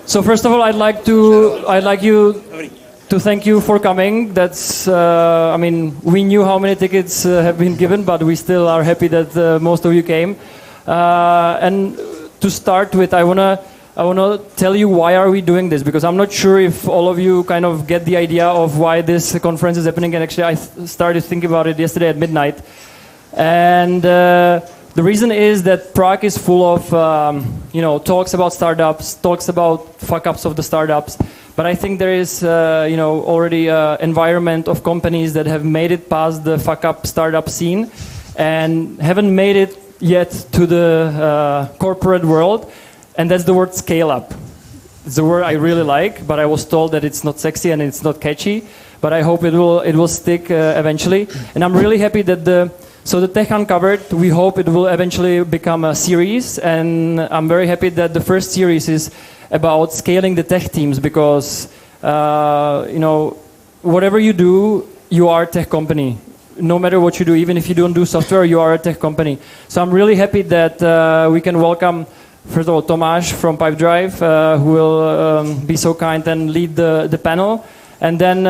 So first of all, I'd like you to thank you for coming. That's, I mean, we knew how many tickets have been given, but we still are happy that most of you came. And to start with, I wanna tell you why are we doing this, because I'm not sure if all of you kind of get the idea of why this conference is happening. And actually, I started thinking about it yesterday at midnight. And the reason is that Prague is full of, talks about startups, talks about fuck-ups of the startups. But I think there is, already an environment of companies that have made it past the fuck-up startup scene and haven't made it yet to the corporate world. And that's the word scale-up. It's a word I really like, but I was told that it's not sexy and it's not catchy. But I hope it will stick eventually. And I'm really happy that the TechUncovered, we hope it will eventually become a series, and I'm very happy that the first series is about scaling the tech teams, because whatever you do, you are a tech company. No matter what you do, even if you don't do software, you are a tech company. So I'm really happy that we can welcome, first of all, Tomáš from Pipedrive, who will be so kind and lead the panel, and then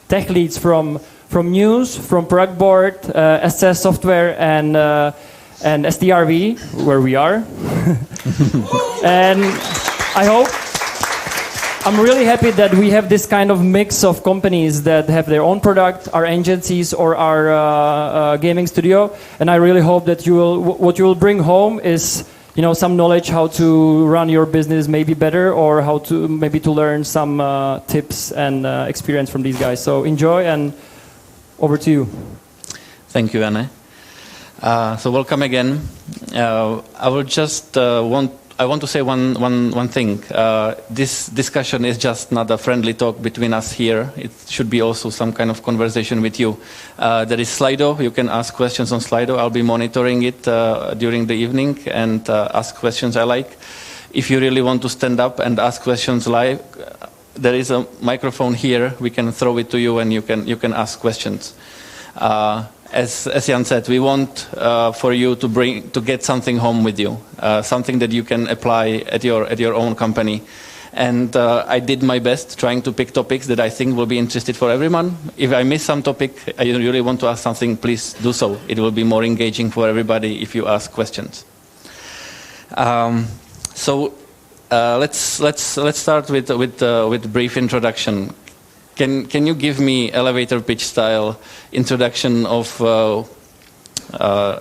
tech leads from Mews, from Productboard, SCS Software, and STRV, where we are. And I'm really happy that we have this kind of mix of companies that have their own product, our agencies, or our gaming studio. And I really hope that what you will bring home is, some knowledge how to run your business maybe better, or how to learn some tips and experience from these guys. So enjoy, and over to you. Thank you, Anne. So welcome again. I will just I want to say one thing. This discussion is just not a friendly talk between us here. It should be also some kind of conversation with you. There is Slido. You can ask questions on Slido. I'll be monitoring it during the evening and ask questions I like. If you really want to stand up and ask questions live, there is a microphone here. We can throw it to you, and you can ask questions. As Jan said, we want for you to get something home with you, something that you can apply at your own company. And I did my best trying to pick topics that I think will be interesting for everyone. If I miss some topic, I really want to ask something, please do so. It will be more engaging for everybody if you ask questions. Let's start with a brief introduction. Can you give me elevator pitch style introduction of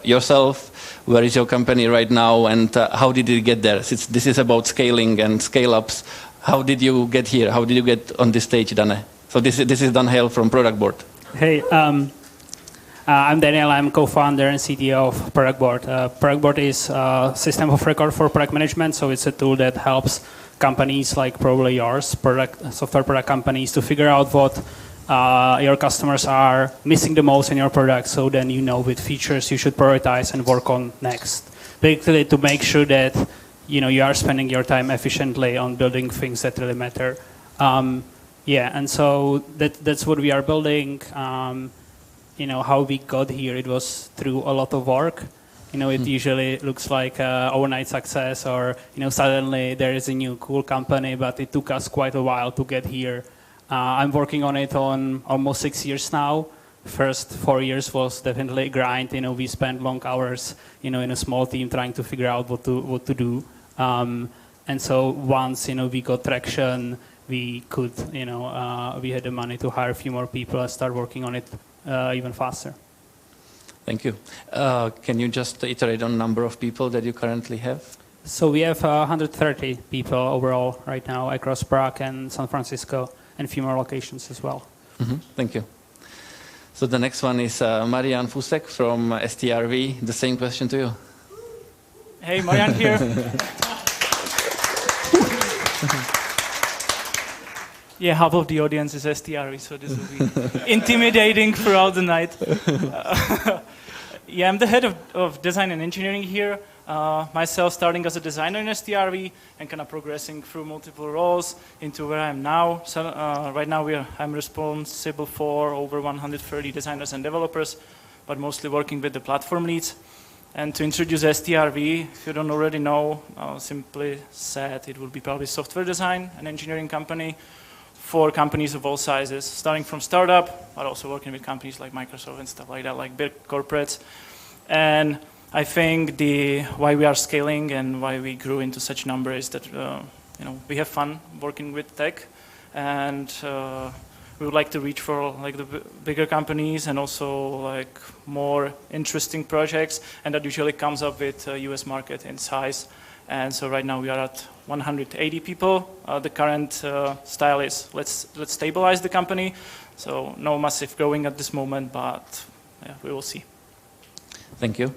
yourself? Where is your company right now, and how did you get there? Since this is about scaling and scale ups, how did you get here? How did you get on this stage, Dane? So this is Hejl from Productboard. Hey, I'm Daniel. I'm co-founder and CTO of Productboard. Productboard is a system of record for product management, so it's a tool that helps companies like probably yours, software product companies, to figure out what your customers are missing the most in your product, so then you know which features you should prioritize and work on next. Basically, to make sure that you are spending your time efficiently on building things that really matter. And so that's what we are building. How we got here, it was through a lot of work. It usually looks like overnight success, or suddenly there is a new cool company, but it took us quite a while to get here. I'm working on it on almost 6 years now. First 4 years was definitely a grind. We spent long hours, in a small team trying to figure out what to do. And so once we got traction, we could, we had the money to hire a few more people and start working on it even faster. Thank you. Can you just iterate on number of people that you currently have? So we have 130 people overall right now across Prague and San Francisco, and a few more locations as well. Mm-hmm. Thank you. So the next one is Marián Fůsek from STRV. The same question to you. Hey, Marián here. Yeah, half of the audience is STRV, so this will be intimidating throughout the night. I'm the head of design and engineering here. Myself starting as a designer in STRV and kind of progressing through multiple roles into where I am now. So right now I'm responsible for over 130 designers and developers, but mostly working with the platform leads. And to introduce STRV, if you don't already know, simply said, it will be probably software design and engineering company for companies of all sizes, starting from startup, but also working with companies like Microsoft and stuff like that, like big corporates. And I think why we are scaling and why we grew into such numbers is that we have fun working with tech, and we would like to reach for like the bigger companies and also like more interesting projects, and that usually comes up with US market in size. And so right now we are at 180 people. The current style is let's stabilize the company. So no massive growing at this moment, but yeah, we will see. Thank you.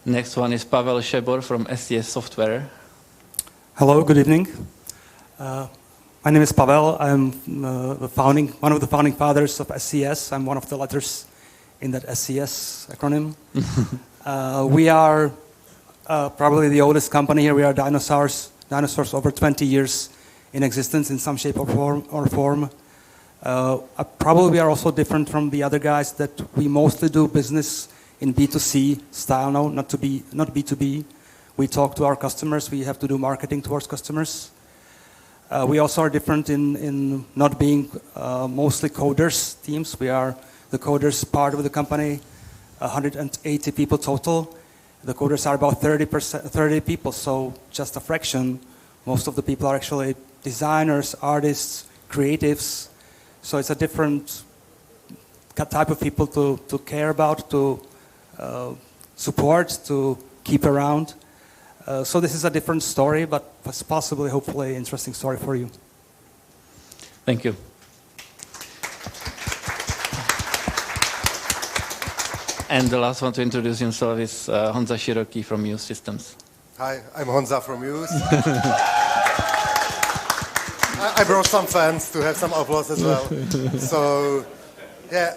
Next one is Pavel Šebor from SCS Software. Hello, good evening. My name is Pavel. I'm one of the founding fathers of SCS. I'm one of the letters in that SCS acronym. We are probably the oldest company here. We are dinosaurs over 20 years in existence in some shape or form. Probably we are also different from the other guys that we mostly do business in B2C style now, not B2B. We talk to our customers. We have to do marketing towards customers. We also are different in not being mostly coders teams. We are the coders part of the company, 180 people total. The coders are about 30 people, so just a fraction. Most of the people are actually designers, artists, creatives. So it's a different type of people to care about, to support, to keep around. So this is a different story, but possibly, hopefully, interesting story for you. Thank you. And the last one to introduce himself is Honza Široký from Mews Systems. Hi, I'm Honza from Mews. I brought some fans to have some applause as well. So, yeah,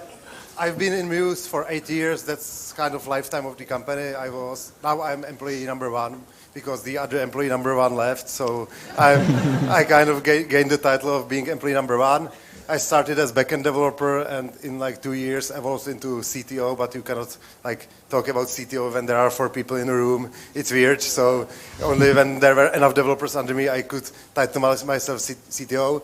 I've been in Mews for 8 years. That's kind of lifetime of the company. Now I'm employee number 1 because the other employee number 1 left. So I kind of gained the title of being employee number 1. I started as backend developer, and in like 2 years evolved into CTO, but you cannot like talk about CTO when there are 4 people in a room. It's weird. So only when there were enough developers under me, I could title myself CTO.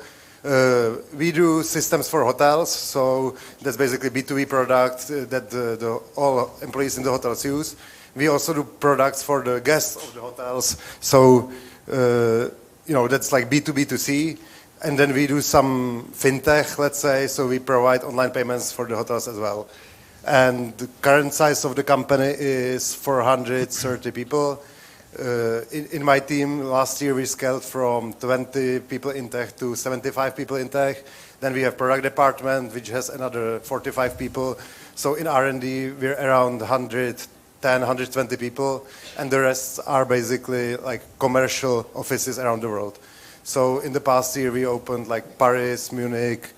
We do systems for hotels, so that's basically B2B product that all employees in the hotels use. We also do products for the guests of the hotels, so that's like B2B2C. And then we do some fintech, let's say, so we provide online payments for the hotels as well. And the current size of the company is 430 people. In my team, last year we scaled from 20 people in tech to 75 people in tech. Then we have product department, which has another 45 people. So in R&D, we're around 110, 120 people. And the rest are basically like commercial offices around the world. So in the past year, we opened like Paris, Munich.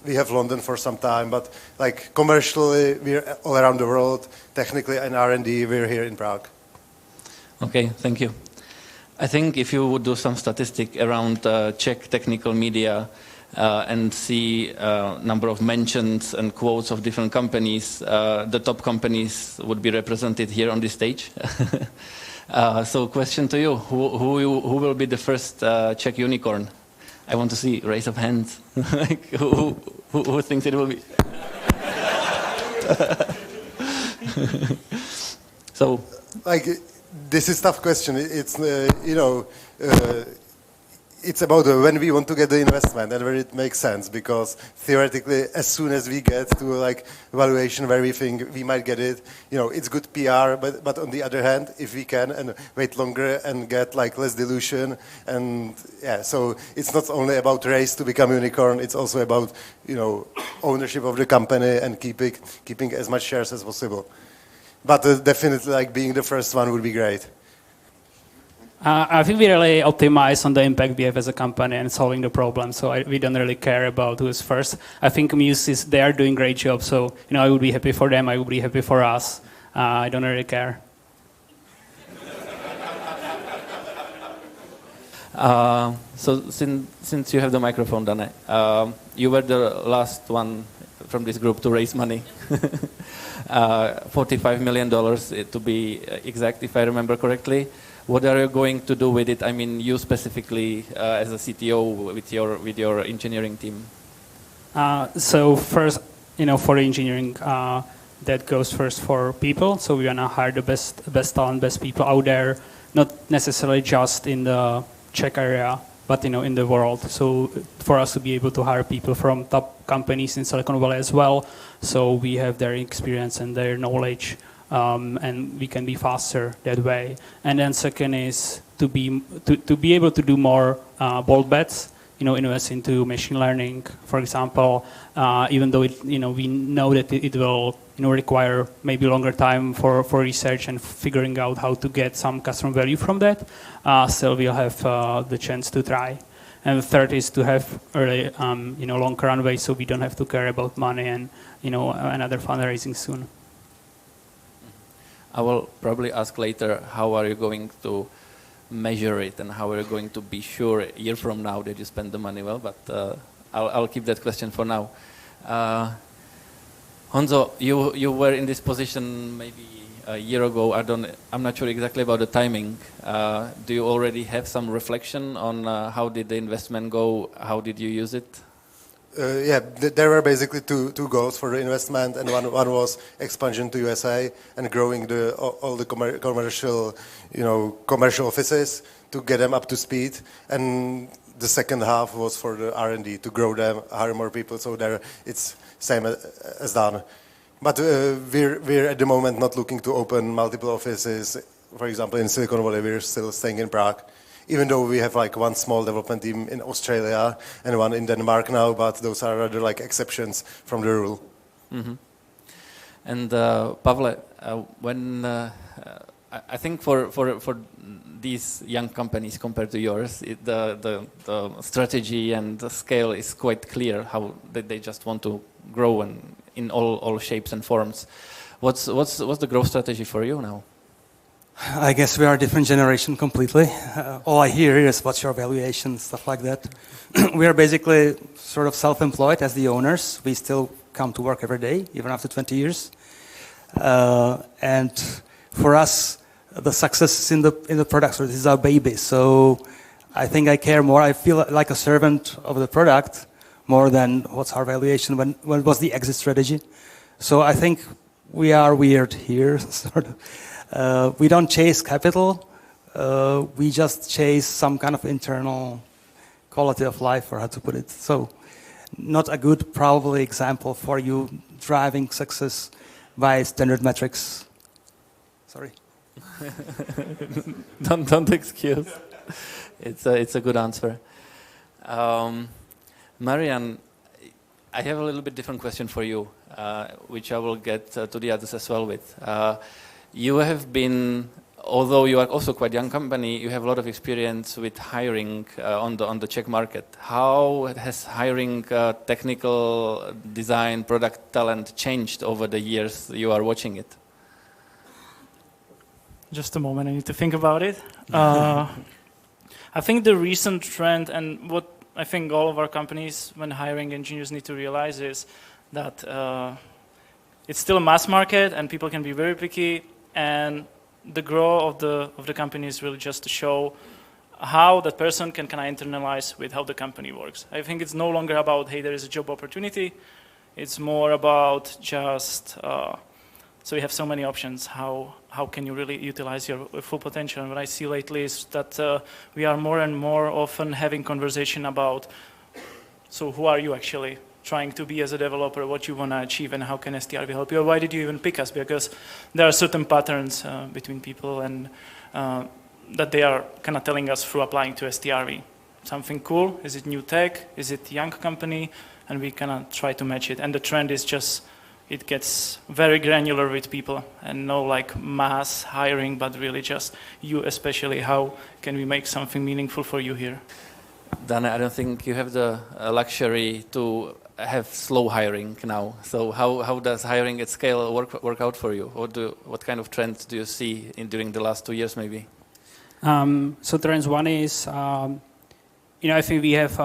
We have London for some time, but like commercially, we're all around the world. Technically, in R&D, we're here in Prague. Okay, thank you. I think if you would do some statistic around Czech technical media and see number of mentions and quotes of different companies, the top companies would be represented here on this stage. So question to you, who will be the first Czech unicorn? I want to see raise of hands. Like, who thinks it will be? So, like, this is a tough question. It's it's about when we want to get the investment and where it makes sense, because theoretically, as soon as we get to like valuation where we think we might get it, it's good PR. But on the other hand, if we can and wait longer and get like less dilution, and so it's not only about race to become unicorn. It's also about ownership of the company and keeping as much shares as possible. But definitely, like being the first one would be great. I think we really optimize on the impact we have as a company and solving the problem. So we don't really care about who's first. I think Mews they are doing a great job. So I would be happy for them. I would be happy for us. I don't really care. So since you have the microphone, Dane, you were the last one from this group to raise money. $45 million to be exact, if I remember correctly. What are you going to do with it? I mean, you specifically as a CTO with your engineering team. So first, for engineering, that goes first for people. So we want to hire the best talent, best people out there, not necessarily just in the Czech area, but in the world. So for us to be able to hire people from top companies in Silicon Valley as well, so we have their experience and their knowledge, and we can be faster that way. And then second is to be able to do more bold bets. Invest into machine learning, for example, even though we know that it will require maybe longer time for research and figuring out how to get some customer value from that. Still, we'll have the chance to try. And the third is to have early, long runway, so we don't have to care about money and another fundraising soon. I will probably ask later, how are you going to measure it and how are you going to be sure a year from now that you spend the money well, but I'll keep that question for now. Honza, you were in this position maybe a year ago. I'm not sure exactly about the timing. Do you already have some reflection on how did the investment go? How did you use it? There were basically two goals for the investment, and one was expansion to USA and growing all the commercial offices to get them up to speed, and the second half was for the R&D to grow them, hire more people. So there it's same as done, but we're at the moment not looking to open multiple offices. For example, in Silicon Valley, we're still staying in Prague. Even though we have like one small development team in Australia and one in Denmark now, but those are rather like exceptions from the rule. Mm-hmm. And Pavel, I think for these young companies compared to yours, the strategy and the scale is quite clear. How they just want to grow and in all shapes and forms. What's the growth strategy for you now? I guess we are a different generation completely. All I hear is what's your valuation, stuff like that. We are basically sort of self-employed as the owners. We still come to work every day, even after 20 years. And for us, the success is in the product. So this is our baby. So I think I care more. I feel like a servant of the product more than what's our valuation, when was the exit strategy. So I think we are weird here, sort of. We don't chase capital, we just chase some kind of internal quality of life, or how to put it. So not a good, probably, example for you driving success by standard metrics. Sorry. don't excuse. It's a good answer. Marián, I have a little bit different question for you, which I will get to the others as well with. You have been, although you are also quite young company, you have a lot of experience with hiring on the Czech market. How has hiring technical design, product talent changed over the years you are watching it? Just a moment, I need to think about it. I think the recent trend, and what I think all of our companies when hiring engineers need to realize, is that it's still a mass market and people can be very picky. And the growth of the company is really just to show how that person can kind of internalize with how the company works. I think it's no longer about, hey, there is a job opportunity. It's more about just, so you have so many options. How can you really utilize your full potential? And what I see lately is that we are more and more often having conversation about, so who are you actually trying to be as a developer, what you want to achieve, and how can STRV help you? Or why did you even pick us? Because there are certain patterns between people, and that they are kind of telling us through applying to STRV. Something cool? Is it new tech? Is it young company? And we kind of try to match it. And the trend is just, it gets very granular with people, and no like mass hiring, but really just you especially, how can we make something meaningful for you here? Dane, I don't think you have the luxury to have slow hiring now. So how does hiring at scale work out for you? What kind of trends do you see during the last 2 years maybe? So trends, one is, I think we have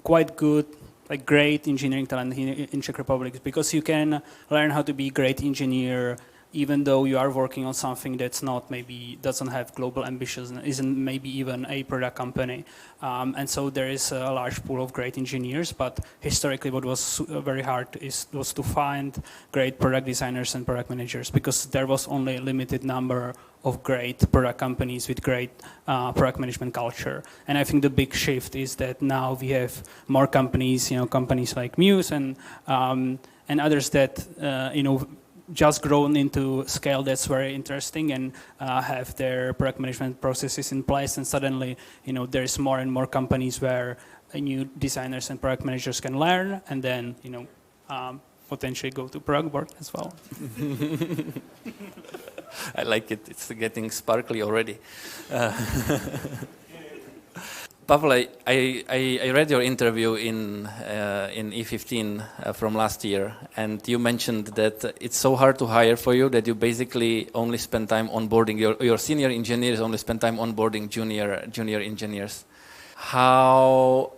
quite good like great engineering talent in Czech Republic, because you can learn how to be a great engineer even though you are working on something that's not maybe doesn't have global ambitions, isn't maybe even a product company. And so there is a large pool of great engineers, but historically what was very hard was to find great product designers and product managers, because there was only a limited number of great product companies with great product management culture. And I think the big shift is that now we have more companies, companies like Mews and others that, just grown into scale that's very interesting and have their product management processes in place. And suddenly, there's more and more companies where new designers and product managers can learn and then, potentially go to Productboard as well. I like it. It's getting sparkly already. Pavel, I read your interview in E15 from last year, and you mentioned that it's so hard to hire for you that you basically only spend time onboarding your senior engineers, only spend time onboarding junior engineers. How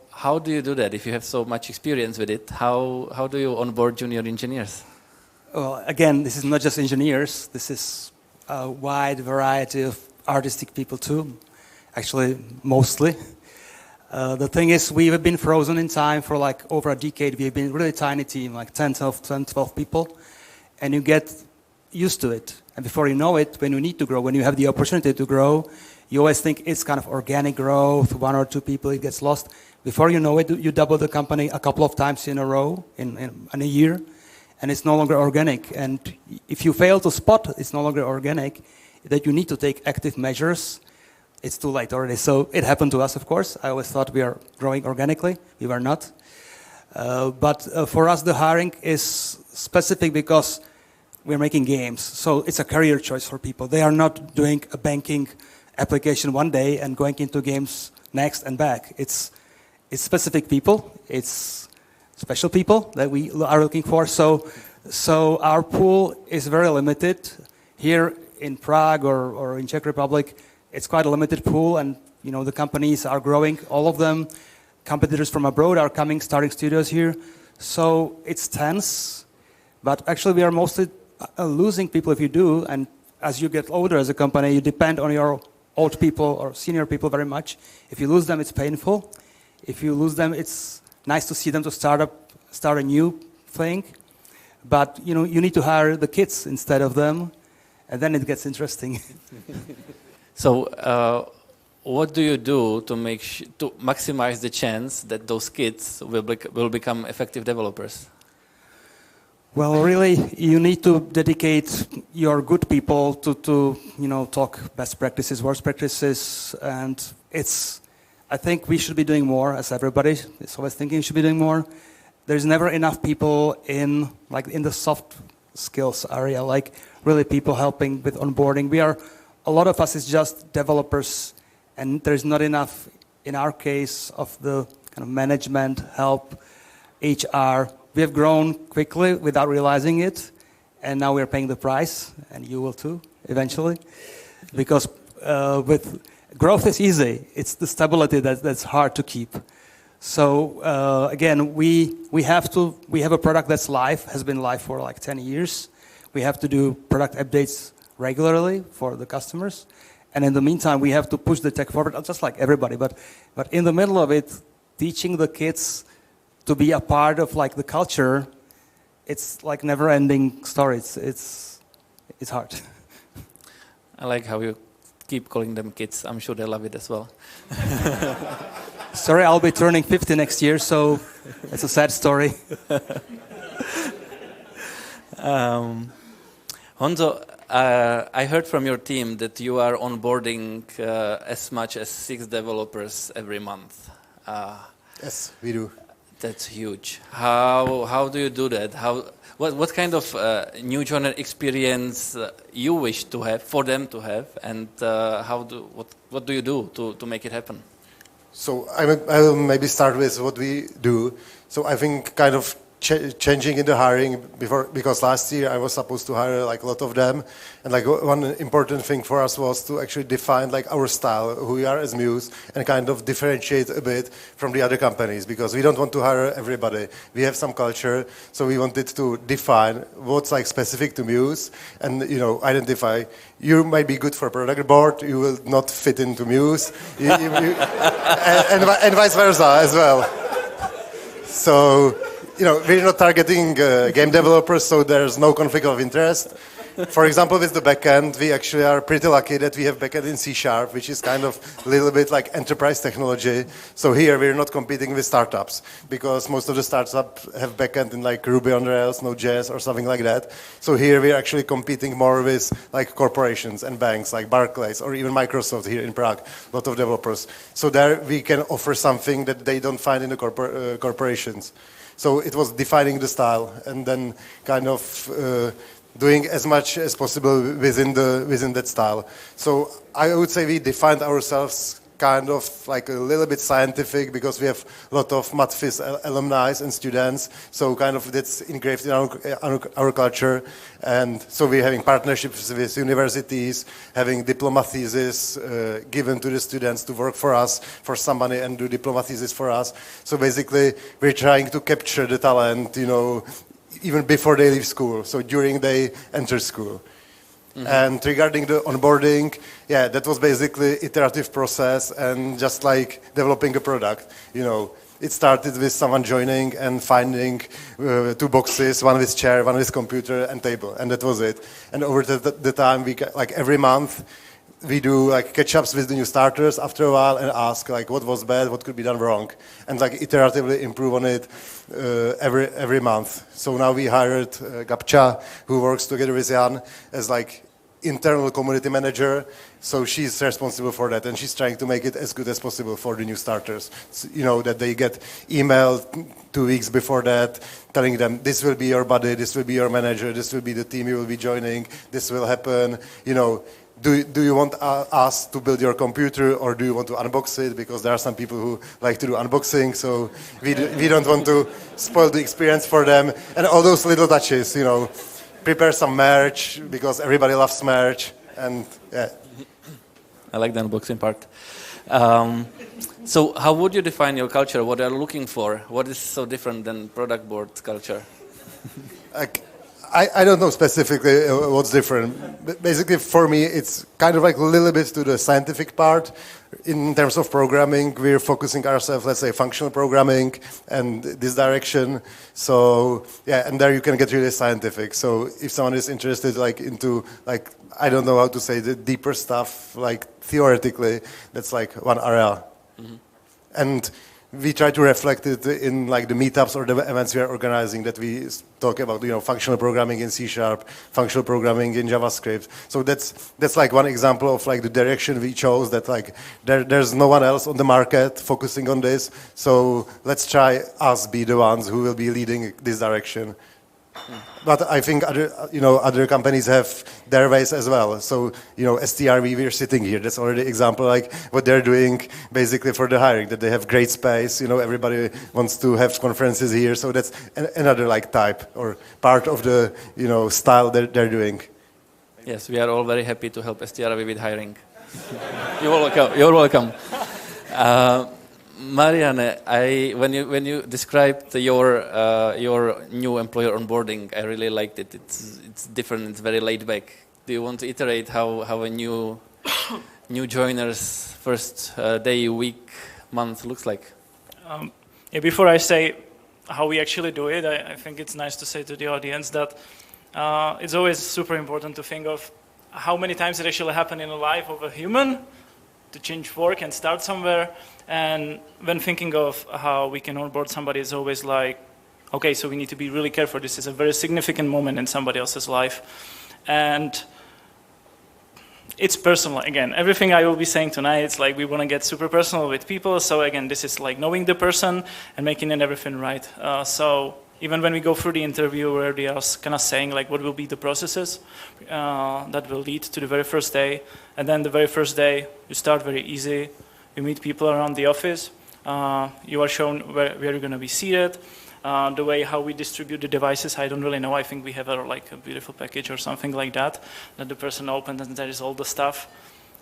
do you do that if you have so much experience with it? How do you onboard junior engineers? Well, again, this is not just engineers. This is a wide variety of artistic people too. Actually, mostly. The thing is, we have been frozen in time for like over a decade. We have been a really tiny team, like 12 people, and you get used to it. And before you know it, when you need to grow, when you have the opportunity to grow, you always think it's kind of organic growth, 1 or 2 people, it gets lost. Before you know it, you double the company a couple of times in a row, in a year, and it's no longer organic. And if you fail to spot it's no longer organic, that you need to take active measures, it's too late already. So it happened to us, of course. I always thought we are growing organically. We were not. But for us, the hiring is specific because we're making games. So it's a career choice for people. They are not doing a banking application one day and going into games next and back. It's specific people. It's special people that we are looking for. So our pool is very limited. Here in Prague or in Czech Republic, it's quite a limited pool, and the companies are growing, all of them. Competitors from abroad are coming, starting studios here. So it's tense, but actually we are mostly losing people if you do, and as you get older as a company, you depend on your old people or senior people very much. If you lose them, it's painful. If you lose them, it's nice to see them to start a new thing. But you need to hire the kids instead of them, and then it gets interesting. So, what do you do to to maximize the chance that those kids will become effective developers? Well, really, you need to dedicate your good people to talk best practices, worst practices, and I think we should be doing more, as everybody is always thinking we should be doing more. There's never enough people in the soft skills area, like really people helping with onboarding. A lot of us is just developers, and there's not enough, in our case, of the kind of management, help, HR. We have grown quickly without realizing it, and now we're paying the price, and you will too, eventually. Because with growth is easy. It's the stability that's hard to keep. So again, we have a product that's live, has been live for like 10 years. We have to do product updates regularly for the customers, and in the meantime we have to push the tech forward, just like everybody, but in the middle of it, teaching the kids to be a part of like the culture, it's like never-ending story. It's hard. I like how you keep calling them kids. I'm sure they love it as well. Sorry, I'll be turning 50 next year, so it's a sad story. Honza, I heard from your team that you are onboarding as much as 6 developers every month. Yes, we do. That's huge. How do you do that? What kind of new joiner experience you wish to have, for them to have, and what do you do to make it happen? So I will maybe start with what we do. So I think kind of changing in the hiring because last year I was supposed to hire like a lot of them, and like one important thing for us was to actually define like our style, who we are as Mews, and kind of differentiate a bit from the other companies, because we don't want to hire everybody. We have some culture, so we wanted to define what's like specific to Mews, and identify. You might be good for Productboard, you will not fit into Mews, and vice versa as well. So, we're not targeting game developers, so there's no conflict of interest. For example, with the backend, we actually are pretty lucky that we have backend in C#, which is kind of a little bit like enterprise technology. So here we're not competing with startups, because most of the startups have backend in like Ruby on Rails, Node.js, or something like that. So here we're actually competing more with like corporations and banks like Barclays or even Microsoft here in Prague, a lot of developers. So there we can offer something that they don't find in the corporations. So it was defining the style and then kind of doing as much as possible within that style. So I would say we defined ourselves kind of like a little bit scientific, because we have a lot of Matfis alumni and students, so kind of that's engraved in our culture. And so we're having partnerships with universities, having diploma thesis given to the students to work for us for some money and do diploma thesis for us. So basically we're trying to capture the talent, even before they leave school, so during they enter school. Mm-hmm. And regarding the onboarding, that was basically iterative process and just like developing a product. It started with someone joining and finding 2 boxes, one with chair, one with computer and table, and that was it. And over the time, we like every month, we do like catch-ups with the new starters after a while and ask like what was bad, what could be done wrong, and like iteratively improve on it every month. So now we hired Gabcha, who works together with Jan as like internal community manager. So she's responsible for that, and she's trying to make it as good as possible for the new starters. So, that they get email 2 weeks before that, telling them this will be your buddy, this will be your manager, this will be the team you will be joining, this will happen. Do you want us to build your computer, or do you want to unbox it? Because there are some people who like to do unboxing, so we don't want to spoil the experience for them. And all those little touches, prepare some merch, because everybody loves merch, and yeah. I like the unboxing part. So how would you define your culture? What are you looking for? What is so different than Productboard culture? I don't know specifically what's different. But basically, for me, it's kind of like a little bit to the scientific part. In terms of programming, we're focusing ourselves, let's say, functional programming and this direction. So, and there you can get really scientific. So if someone is interested like into, like, I don't know how to say, the deeper stuff, like theoretically, that's like one area. Mm-hmm. And we try to reflect it in like the meetups or the events we are organizing, that we talk about, functional programming in C#, functional programming in JavaScript. So that's like one example of like the direction we chose, that like there's no one else on the market focusing on this. So let's try us be the ones who will be leading this direction. But I think other companies have their ways as well. So, STRV, we're sitting here. That's already an example, like what they're doing basically for the hiring, that they have great space. Everybody wants to have conferences here. So that's another like type or part of the, style that they're doing. Yes, we are all very happy to help STRV with hiring. You're welcome. Marián, when you described your new employer onboarding, I really liked it. It's different. It's very laid back. Do you want to iterate how a new joiner's first day, week, month looks like? Before I say how we actually do it, I think it's nice to say to the audience that it's always super important to think of how many times it actually happened in the life of a human to change work and start somewhere. And when thinking of how we can onboard somebody, it's always like, okay, so we need to be really careful. This is a very significant moment in somebody else's life. And it's personal. Again, everything I will be saying tonight, it's like we want to get super personal with people. So again, this is like knowing the person and making it everything right. So even when we go through the interview, where they are kind of saying like what will be the processes that will lead to the very first day. And then the very first day, you start very easy. You meet people around the office. You are shown where you're going to be seated. The way how we distribute the devices, I don't really know. I think we have a beautiful package or something like that the person opens and there is all the stuff.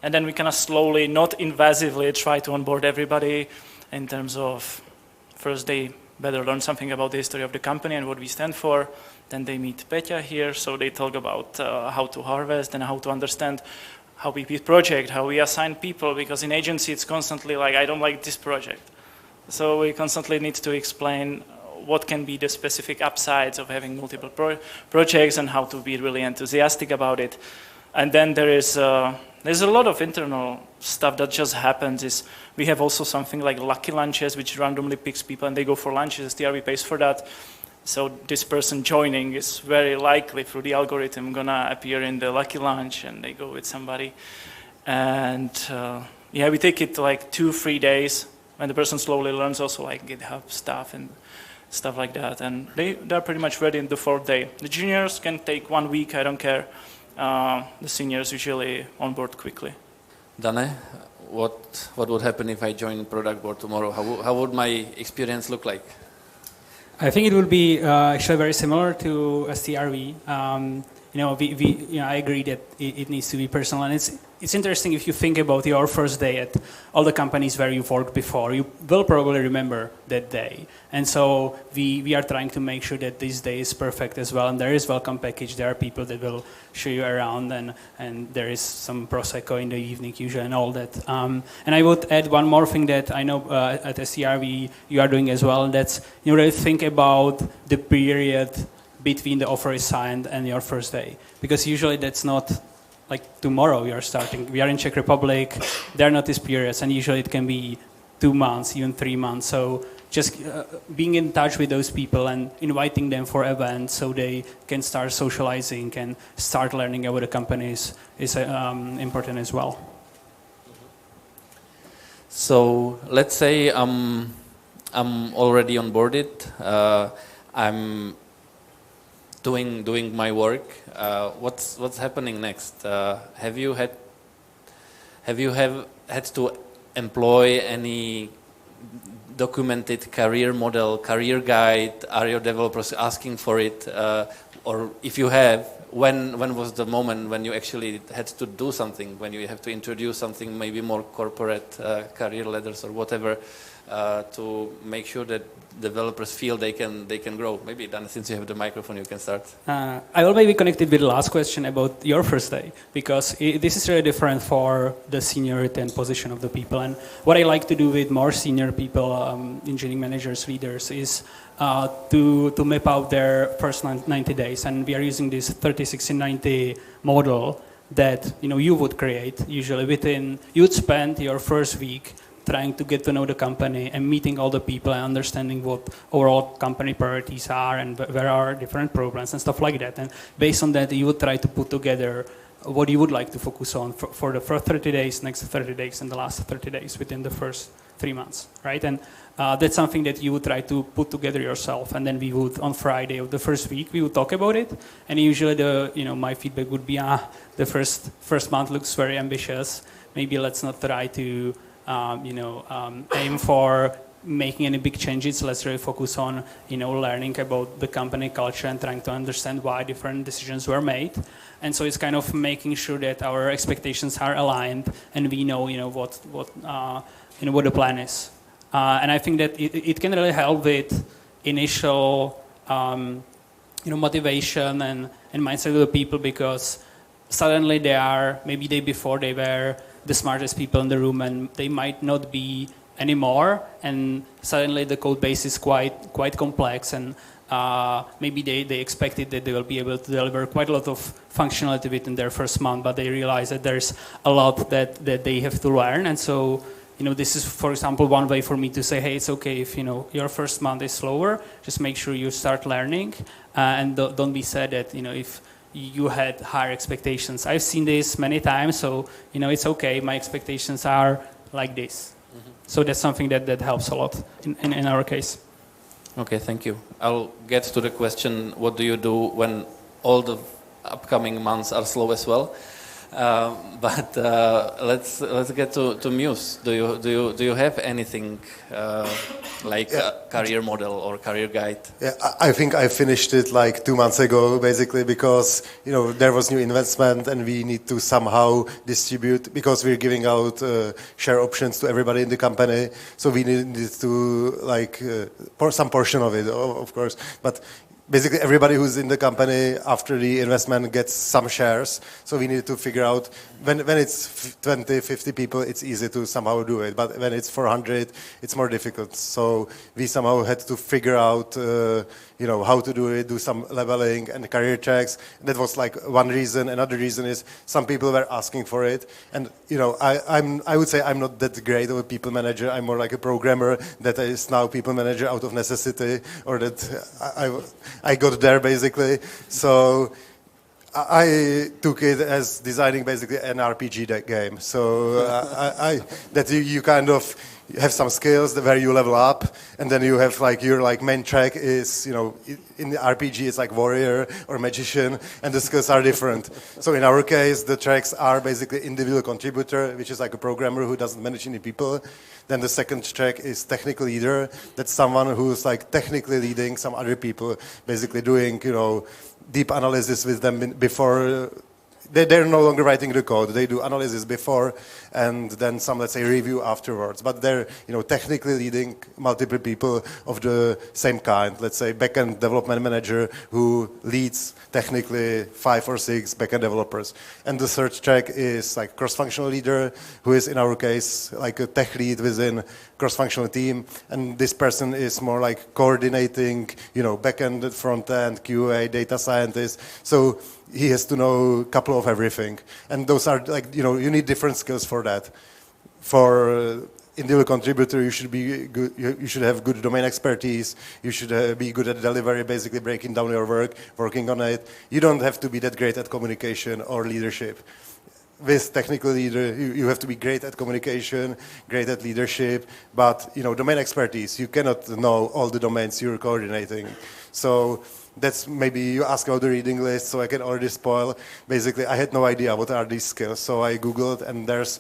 And then we kind of slowly, not invasively, try to onboard everybody in terms of first they better learn something about the history of the company and what we stand for. Then they meet Petya here, so they talk about how to harvest and how to understand how we build project, how we assign people, because in agency it's constantly like, I don't like this project. So we constantly need to explain what can be the specific upsides of having multiple projects and how to be really enthusiastic about it. And then there's a lot of internal stuff that just happens. We have also something like lucky lunches, which randomly picks people and they go for lunches. STRV pays for that. So this person joining is very likely through the algorithm gonna appear in the lucky lunch and they go with somebody. And we take it like 2-3 days when the person slowly learns also like GitHub stuff and stuff like that. And they're pretty much ready in the 4th day. The juniors can take 1 week, I don't care. The seniors usually onboard quickly. Dane, what would happen if I join Productboard tomorrow? How would my experience look like? I think it would be actually very similar to STRV. I agree that it needs to be personal, and it's interesting if you think about your first day at all the companies where you've worked before. You will probably remember that day, and so we are trying to make sure that this day is perfect as well. And there is welcome package. There are people that will show you around, and there is some prosecco in the evening usually, and all that. And I would add one more thing that I know at STRV you are doing as well, and that's really think about the period between the offer is signed and your first day, because usually that's not like tomorrow you are starting. We are in Czech Republic, there are notice periods, and usually it can be 2 months, even 3 months. So just being in touch with those people and inviting them for events so they can start socializing and start learning about the companies is important as well. So let's say I'm already onboarded. I'm doing my work. What's happening next? Have you had to employ any documented career model, career guide? Are your developers asking for it? Or if you have, when was the moment when you actually had to do something, when you have to introduce something, maybe more corporate career ladders or whatever, to make sure that developers feel they can grow? Maybe, Dan, since you have the microphone, you can start. I will maybe connect it with the last question about your first day, because this is really different for the seniority and position of the people. And what I like to do with more senior people, engineering managers, leaders, is to map out their first 90 days. And we are using this 30-60-90 model that you would create usually within. You'd spend your first week trying to get to know the company and meeting all the people and understanding what overall company priorities are and where are different programs and stuff like that. And based on that, you would try to put together what you would like to focus on for the first 30 days, next 30 days, and the last 30 days within the first 3 months, right? And that's something that you would try to put together yourself. And then we would, on Friday of the first week, we would talk about it. And usually my feedback would be, the first month looks very ambitious. Maybe let's not try to aim for making any big changes. Let's really focus on, learning about the company culture and trying to understand why different decisions were made. And so it's kind of making sure that our expectations are aligned and we know, what the plan is. And I think that it can really help with initial, motivation and mindset of the people, because suddenly they are, maybe day before they were the smartest people in the room, and they might not be anymore, and suddenly the code base is quite complex, and maybe they expected that they will be able to deliver quite a lot of functionality within their first month, but they realize that there's a lot that they have to learn. And so this is, for example, one way for me to say, hey, it's okay if your first month is slower, just make sure you start learning, and don't be sad that if you had higher expectations. I've seen this many times, so it's okay. My expectations are like this. Mm-hmm. So that's something that helps a lot in our case. Okay, thank you. I'll get to the question, what do you do when all the upcoming months are slow as well? But let's get to Mews. Do you have anything like a career model or career guide? Yeah, I think I finished it like 2 months ago, basically, because there was new investment and we need to somehow distribute, because we're giving out share options to everybody in the company. So we needed to some portion of it, of course, but. Basically, everybody who's in the company after the investment gets some shares. So we need to figure out, when it's 20, 50 people, it's easy to somehow do it. But when it's 400, it's more difficult. So we somehow had to figure out, how to do it, do some leveling and career tracks. That was like one reason. Another reason is some people were asking for it. And, I would say I'm not that great of a people manager. I'm more like a programmer that is now people manager out of necessity, or that I got there basically. So I took it as designing basically an RPG game. So that you kind of have some skills where you level up, and then you have your main track is in the RPG it's like warrior or magician, and the skills are different. So in our case the tracks are basically individual contributor, which is like a programmer who doesn't manage any people. Then the second track is technical leader. That's someone who's technically leading some other people, basically doing deep analysis with them before. They're no longer writing the code. They do analysis before and then some, let's say, review afterwards. But they're, technically leading multiple people of the same kind. Let's say backend development manager who leads technically 5 or 6 backend developers. And the third track is cross-functional leader, who is in our case like a tech lead within cross-functional team. And this person is more coordinating, backend, front-end, QA, data scientist. So he has to know a couple of everything. And those are you need different skills for that. For individual contributor, you should be good, you should have good domain expertise, you should be good at delivery, basically breaking down your work, working on it. You don't have to be that great at communication or leadership. With technical leader, you have to be great at communication, great at leadership, but domain expertise, you cannot know all the domains you're coordinating. So that's, maybe you ask about the reading list, so I can already spoil. Basically, I had no idea what are these skills, so I Googled, and there's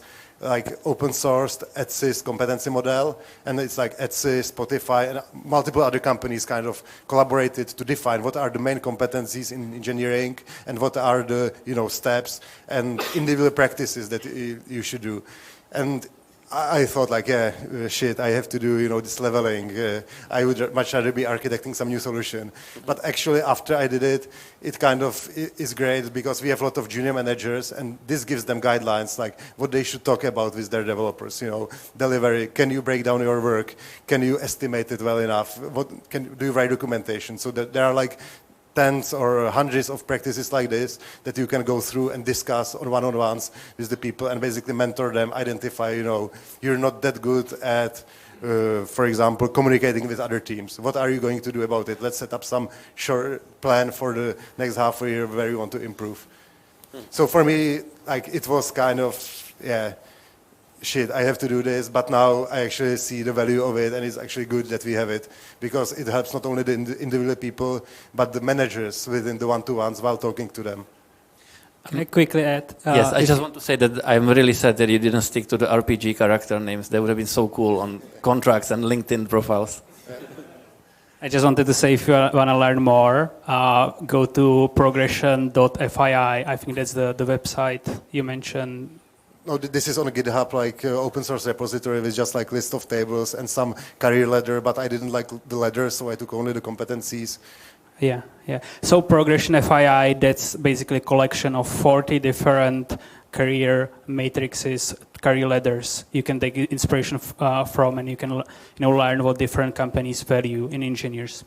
open sourced ETSI competency model, and it's ETSI, Spotify, and multiple other companies kind of collaborated to define what are the main competencies in engineering and what are the steps and individual practices that you should do. And I thought shit, I have to do, this leveling. I would much rather be architecting some new solution. But actually, after I did it, it kind of is great because we have a lot of junior managers, and this gives them guidelines, what they should talk about with their developers. Delivery. Can you break down your work? Can you estimate it well enough? Do you write documentation? So that there are tens or hundreds of practices like this that you can go through and discuss on one-on-ones with the people and basically mentor them, identify, you're not that good at, for example, communicating with other teams. What are you going to do about it? Let's set up some short plan for the next half a year where you want to improve. So for me, it was kind of, shit, I have to do this, but now I actually see the value of it, and it's actually good that we have it, because it helps not only the individual people, but the managers within the one-to-ones while talking to them. Can I quickly add? Yes, I just want to say that I'm really sad that you didn't stick to the RPG character names. They would have been so cool on contracts and LinkedIn profiles. I just wanted to say, if you want to learn more, go to progression.fii. I think that's the website you mentioned. No, this is on a GitHub, open source repository with just list of tables and some career ladder, but I didn't like the ladder, so I took only the competencies. Yeah. So Progression FII, that's basically a collection of 40 different career matrices, career ladders you can take inspiration from, and you can learn what different companies value in engineers.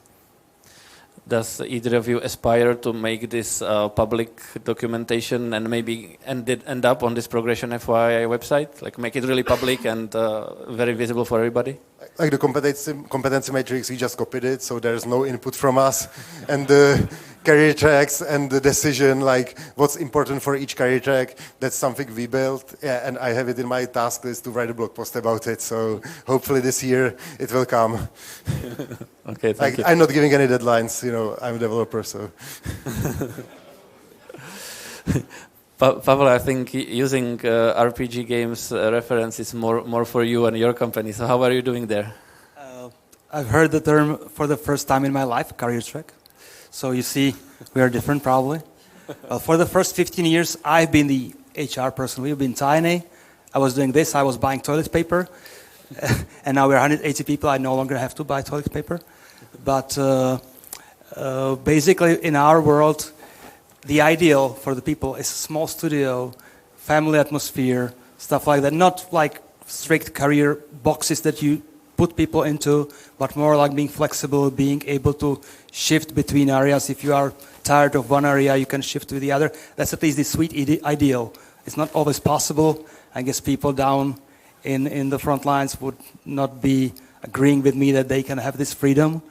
Does either of you aspire to make this public documentation and maybe end up on this Progression FYI website? Make it really public and very visible for everybody? The competency matrix, we just copied it, so there's no input from us. And the career tracks and the decision, what's important for each career track, that's something we built. Yeah, and I have it in my task list to write a blog post about it, so hopefully this year it will come. Okay, thank you. I'm not giving any deadlines, I'm a developer, so. Pavel, I think using RPG games reference is more for you and your company. So how are you doing there? I've heard the term for the first time in my life, career track. So you see, we are different probably. Well, for the first 15 years, I've been the HR person. We've been tiny. I was doing this. I was buying toilet paper. And now we're 180 people. I no longer have to buy toilet paper. But basically, in our world, the ideal for the people is a small studio, family atmosphere, stuff like that. Not like strict career boxes that you put people into, but more like being flexible, being able to shift between areas. If you are tired of one area, you can shift to the other. That's at least the sweet ideal. It's not always possible. I guess people down in the front lines would not be agreeing with me that they can have this freedom.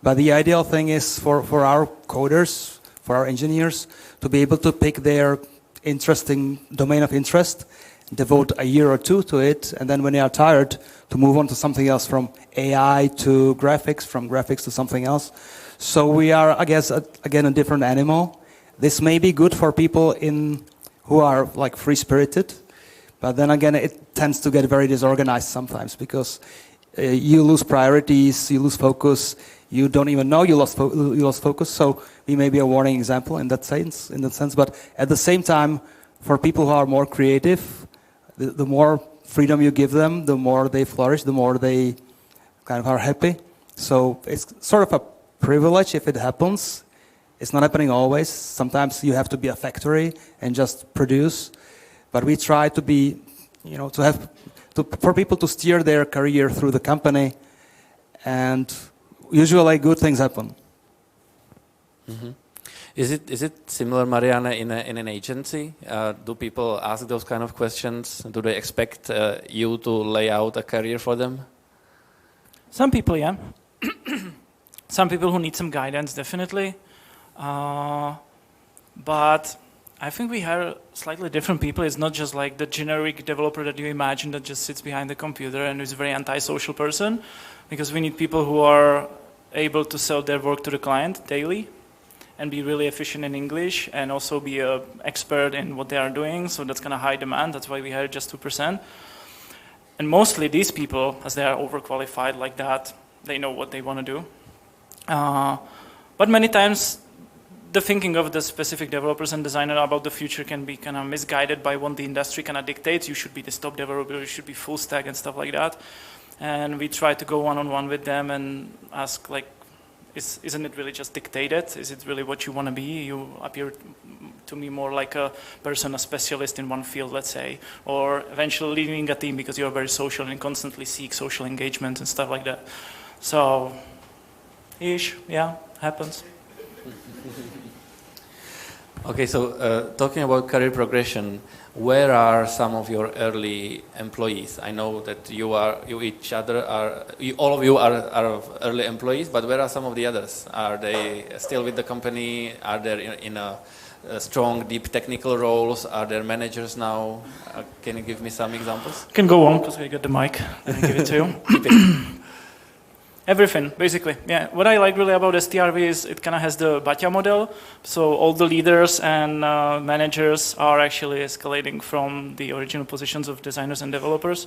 But the ideal thing is for our coders, for our engineers, to be able to pick their interesting domain of interest, devote a year or two to it, and then when they are tired, to move on to something else, from AI to graphics, from graphics to something else. So we are, I guess, again, a different animal. This may be good for people who are like free-spirited, but then again, it tends to get very disorganized sometimes because you lose priorities, you lose focus, you don't even know you lost focus. So we may be a warning example in that sense. But at the same time, for people who are more creative, the more freedom you give them, the more they flourish, the more they kind of are happy. So it's sort of a privilege if it happens. It's not happening always. Sometimes you have to be a factory and just produce. But we try to be, for people to steer their career through the company, and usually good things happen. Mm-hmm. Is it similar, Marián, in an agency? Do people ask those kind of questions? Do they expect you to lay out a career for them? Some people, yeah. Some people who need some guidance, definitely. But I think we hire slightly different people. It's not just like the generic developer that you imagine that just sits behind the computer and is a very antisocial person, because we need people who are able to sell their work to the client daily and be really efficient in English and also be an expert in what they are doing. So that's kind of high demand. That's why we hire just 2%. And mostly these people, as they are overqualified like that, they know what they want to do. But many times the thinking of the specific developers and designers about the future can be kind of misguided by what the industry kind of dictates. You should be this top developer, you should be full stack and stuff like that. And we try to go one-on-one with them and ask, like, isn't it really just dictated? Is it really what you want to be? You appear to me more like a person, a specialist in one field, let's say, or eventually leading a team because you're very social and constantly seek social engagement and stuff like that. So, yeah, happens. Okay, so talking about career progression, where are some of your early employees? I know that all of you are early employees, but where are some of the others? Are they still with the company? Are they in a strong, deep technical roles? Are there managers now? Can you give me some examples? Can go on, because I got the mic. Let me give it to you. Everything, basically. Yeah. What I like really about STRV is it kind of has the Batya model. So all the leaders and managers are actually escalating from the original positions of designers and developers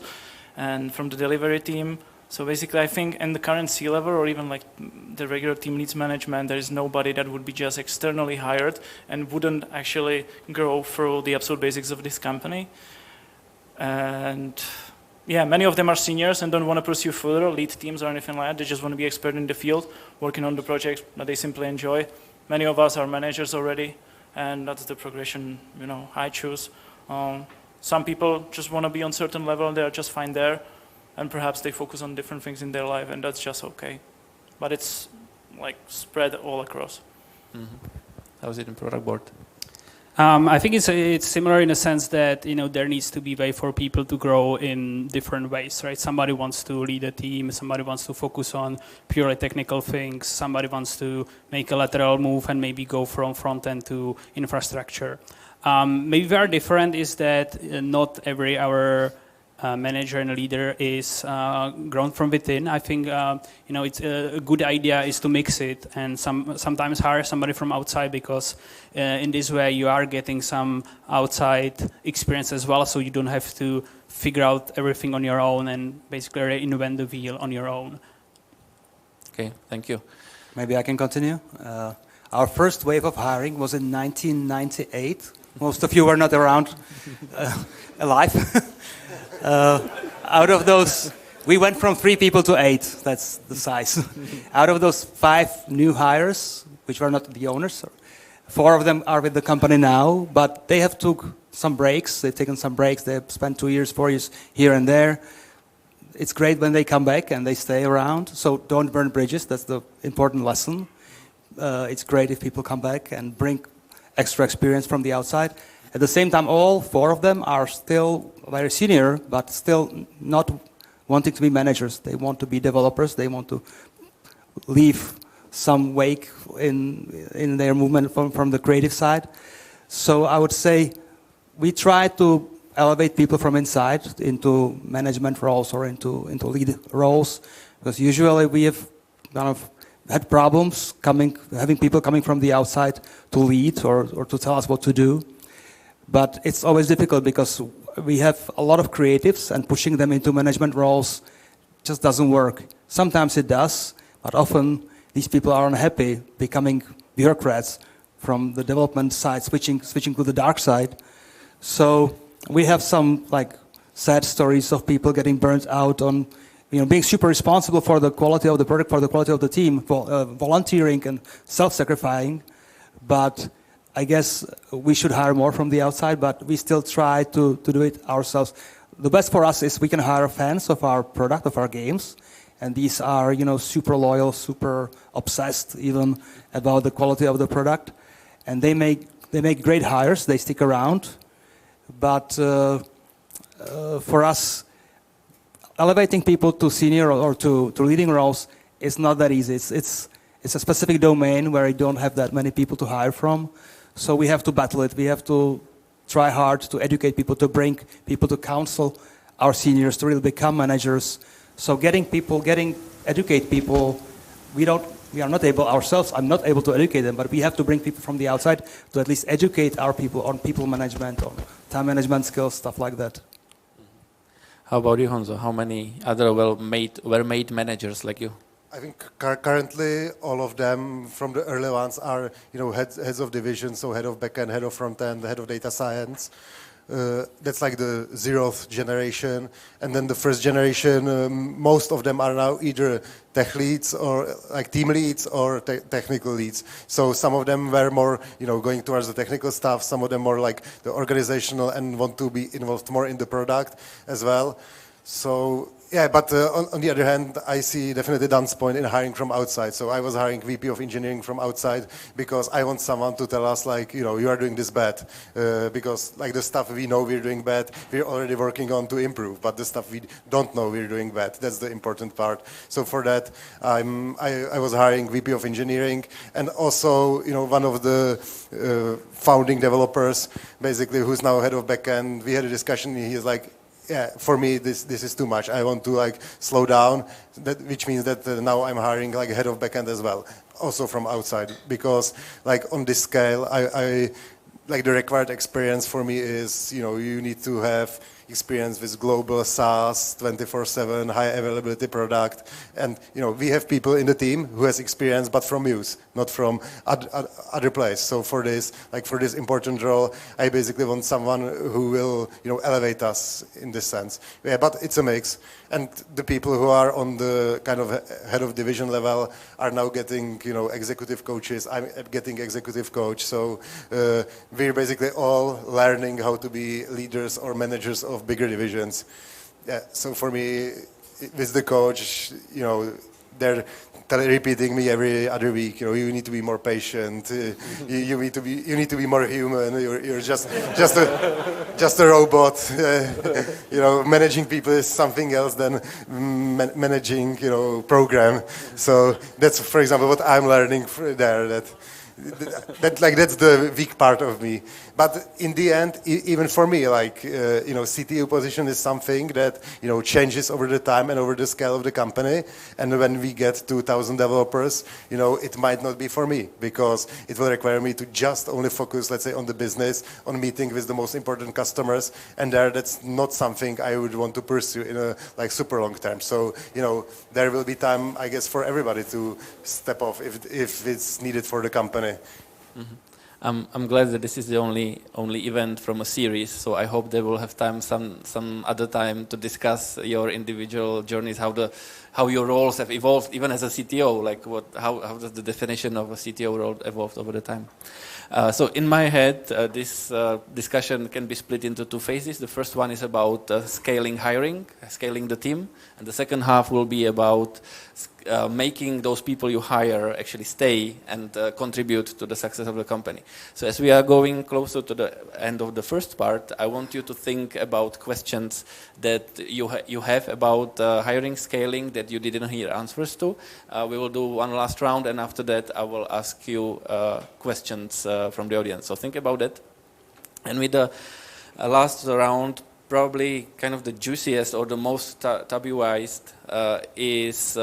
and from the delivery team. So basically, I think in the current C-level or even like the regular team leads management, there is nobody that would be just externally hired and wouldn't actually grow through the absolute basics of this company. And yeah, many of them are seniors and don't want to pursue further, lead teams or anything like that. They just want to be expert in the field, working on the projects that they simply enjoy. Many of us are managers already, and that's the progression, I choose. Some people just want to be on certain level and they're just fine there, and perhaps they focus on different things in their life, and that's just okay. But it's like spread all across. Mm-hmm. How is it in Productboard? I think it's similar in a sense that there needs to be way for people to grow in different ways, right? Somebody wants to lead a team, somebody wants to focus on purely technical things, somebody wants to make a lateral move and maybe go from front end to infrastructure. Maybe very different is that not every our manager and leader is grown from within. I think it's a good idea is to mix it and sometimes hire somebody from outside, because in this way you are getting some outside experience as well, so you don't have to figure out everything on your own and basically reinvent the wheel on your own. Okay, thank you. Maybe I can continue. Our first wave of hiring was in 1998. Most of you were not around alive. Out of those, we went from 3 people to 8. That's the size. Out of those 5 new hires, which were not the owners, 4 of them are with the company now, but they have took some breaks. They've taken some breaks. They've spent 2 years, 4 years here and there. It's great when they come back and they stay around. So don't burn bridges. That's the important lesson. It's great if people come back and bring extra experience from the outside. At the same time, all 4 of them are still very senior, but still not wanting to be managers. They want to be developers. They want to leave some wake in their movement from the creative side. So I would say we try to elevate people from inside into management roles or into lead roles, because usually we have kind of had problems having people coming from the outside to lead or to tell us what to do. But it's always difficult because we have a lot of creatives, and pushing them into management roles just doesn't work. Sometimes it does, but often these people are unhappy becoming bureaucrats from the development side, switching to the dark side. So we have some sad stories of people getting burnt out on being super responsible for the quality of the product, for the quality of the team, volunteering and self-sacrificing. But I guess we should hire more from the outside, but we still try to do it ourselves. The best for us is we can hire fans of our product, of our games, and these are super loyal, super obsessed even about the quality of the product, and they make great hires. They stick around, but for us, elevating people to senior or to leading roles is not that easy. It's a specific domain where you don't have that many people to hire from. So we have to battle it. We have to try hard to educate people, to bring people to counsel our seniors to really become managers. So educate people, we are not able ourselves, I'm not able to educate them, but we have to bring people from the outside to at least educate our people on people management, on time management skills, stuff like that. How about you, Honza? How many other well-made managers like you? I think currently all of them from the early ones are heads of division, so head of backend, head of frontend, head of data science. That's like the 0th generation, and then the 1st generation. Most of them are now either tech leads or team leads or technical leads. So some of them were more going towards the technical stuff. Some of them more like the organizational and want to be involved more in the product as well. So yeah, but on the other hand, I see definitely Dan's point in hiring from outside. So I was hiring VP of engineering from outside because I want someone to tell us you are doing this bad. Because the stuff we know we're doing bad, we're already working on to improve. But the stuff we don't know we're doing bad, that's the important part. So for that, I was hiring VP of engineering, and also one of the founding developers, basically, who's now head of backend. We had a discussion. He's like, yeah, for me, this is too much. I want to slow down, which means that now I'm hiring head of backend as well, also from outside, because on this scale, I the required experience for me is you need to have experience with global SaaS, 24/7, high availability product, and we have people in the team who has experience, but from Mews, not from other place. So for this important role, I basically want someone who will elevate us in this sense. Yeah, but it's a mix, and the people who are on the kind of head of division level are now getting executive coaches. I'm getting executive coach, so we're basically all learning how to be leaders or managers of bigger divisions. Yeah, so for me, with the coach, they're repeating me every other week. You need to be more patient. You need to be more human. You're just a robot. Managing people is something else than managing program. So that's, for example, what I'm learning there. That that's the weak part of me. But in the end, even for me, like CTO position is something that changes over the time and over the scale of the company. And when we get 2,000 developers, it might not be for me because it will require me to just only focus, let's say, on the business, on meeting with the most important customers, and that's not something I would want to pursue in a super long term. So there will be time, I guess, for everybody to step off if it's needed for the company. Mm-hmm. I'm glad that this is the only event from a series, so I hope they will have time some other time to discuss your individual journeys, how your roles have evolved, even as a CTO. Like how does the definition of a CTO role evolved over the time? So in my head, this discussion can be split into two phases. The first one is about scaling hiring, scaling the team, and the second half will be about making those people you hire actually stay and contribute to the success of the company. So as we are going closer to the end of the first part, I want you to think about questions that you have about hiring, scaling, that you didn't hear answers to. We will do one last round, and after that I will ask you questions from the audience. So think about it. And with the last round, probably kind of the juiciest or the most tabooized is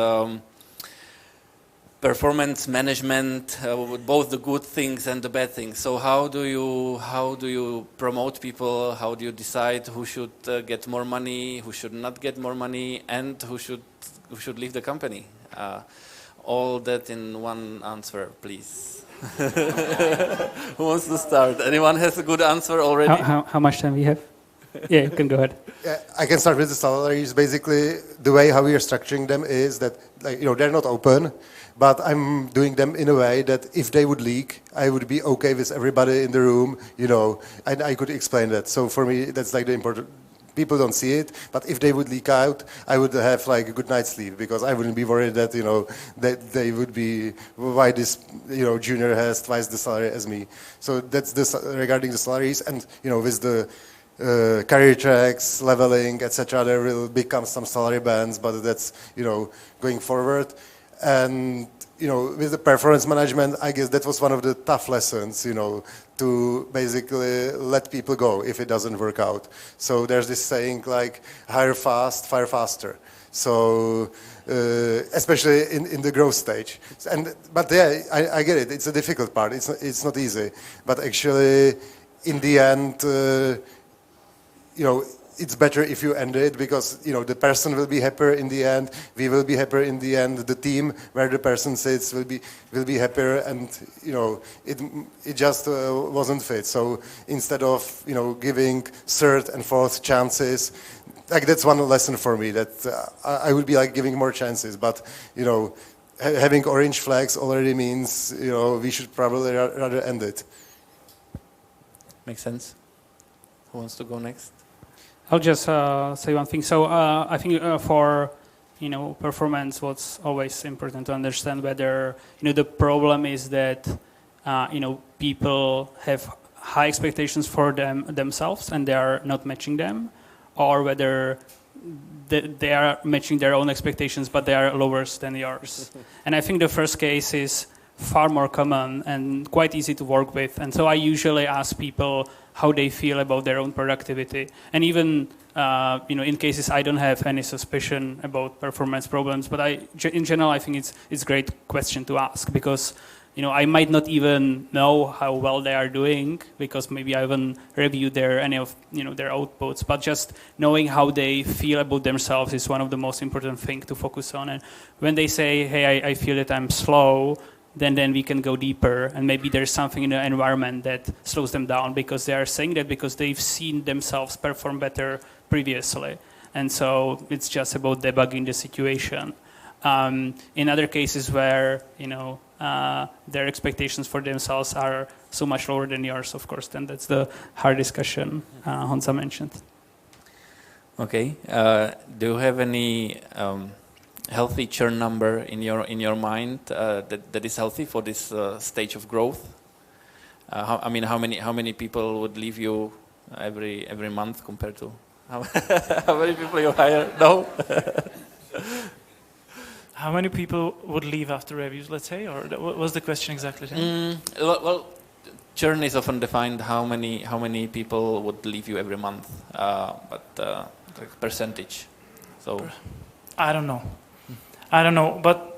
performance management, with both the good things and the bad things. So how do you promote people? How do you decide who should get more money, who should not get more money, and who should leave the company? All that in one answer, please. Who wants to start? Anyone has a good answer already? How much time we have? Yeah, you can go ahead. Yeah, I can start with the salaries. Basically, the way how we are structuring them is that they're not open, but I'm doing them in a way that if they would leak, I would be okay with everybody in the room, and I could explain that. So for me, that's the important. People don't see it, but if they would leak out, I would have a good night's sleep because I wouldn't be worried that that they would be why this junior has twice the salary as me. So that's regarding the salaries, and with the career tracks, leveling, etc. There will become some salary bands, but that's going forward. And with the performance management, I guess that was one of the tough lessons, to basically let people go if it doesn't work out. So there's this saying like hire fast, fire faster. So especially in the growth stage. But yeah, I get it. It's a difficult part. It's not easy. But actually, in the end, it's better if you end it because the person will be happier in the end. We will be happier in the end. The team where the person sits will be happier, and it just wasn't fit. So instead of giving third and fourth chances, that's one lesson for me that I would be giving more chances. But having orange flags already means we should probably rather end it. Makes sense. Who wants to go next? I'll just say one thing. So I think for performance, what's always important to understand whether the problem is that people have high expectations for themselves and they are not matching them, or whether they are matching their own expectations but they are lower than yours. And I think the first case is far more common and quite easy to work with. And so I usually ask people how they feel about their own productivity. And even, in cases I don't have any suspicion about performance problems, but in general, I think it's a great question to ask because, I might not even know how well they are doing because maybe I haven't reviewed any of their outputs, but just knowing how they feel about themselves is one of the most important things to focus on. And when they say, hey, I feel that I'm slow, then we can go deeper, and maybe there's something in the environment that slows them down because they are saying that because they've seen themselves perform better previously. And so it's just about debugging the situation. In other cases where, their expectations for themselves are so much lower than yours, of course, then that's the hard discussion Honza mentioned. Okay. Do you have any healthy churn number in your mind that is healthy for this stage of growth? How many people would leave you every month compared to how many people you hire? No. how many people would leave after reviews, let's say, or what was the question exactly? Well, churn is often defined how many people would leave you every month, but like percentage. So I don't know, but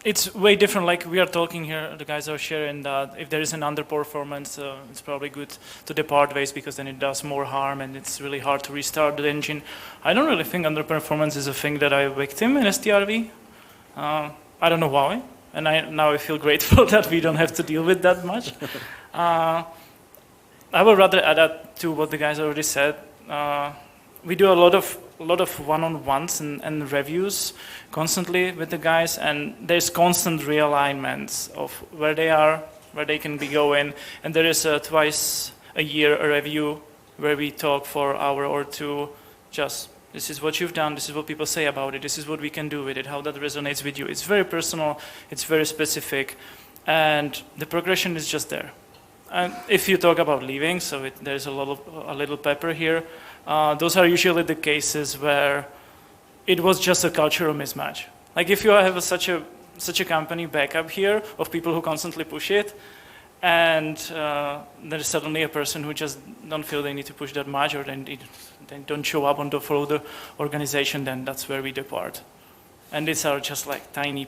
it's way different. Like we are talking here, the guys are sharing that if there is an underperformance, it's probably good to depart ways because then it does more harm and it's really hard to restart the engine. I don't really think underperformance is a thing that I victim in STRV. I don't know why, and now I feel grateful that we don't have to deal with that much. I would rather add that to what the guys already said. We do a lot of one-on-ones and reviews constantly with the guys, and there's constant realignments of where they are, where they can be going, and there is twice a year a review where we talk for an hour or two. Just this is what you've done, this is what people say about it, this is what we can do with it, how that resonates with you. It's very personal, it's very specific, and the progression is just there. And if you talk about leaving, so there's a little pepper here. Those are usually the cases where it was just a cultural mismatch. Like if you have such a company backup here of people who constantly push it, and there's suddenly a person who just don't feel they need to push that much, or they don't show up for the organization, then that's where we depart. And these are just like tiny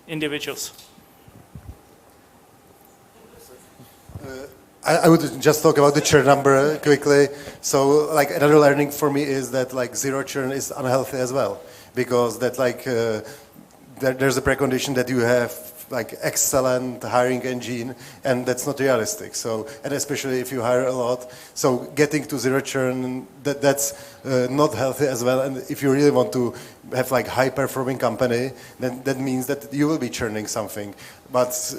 individuals. I would just talk about the churn number quickly. So, like another learning for me is that like zero churn is unhealthy as well, because that like there's a precondition that you have like excellent hiring engine, and that's not realistic. So, and especially if you hire a lot, so getting to zero churn, that's not healthy as well. And if you really want to have like high performing company, then that means that you will be churning something, but.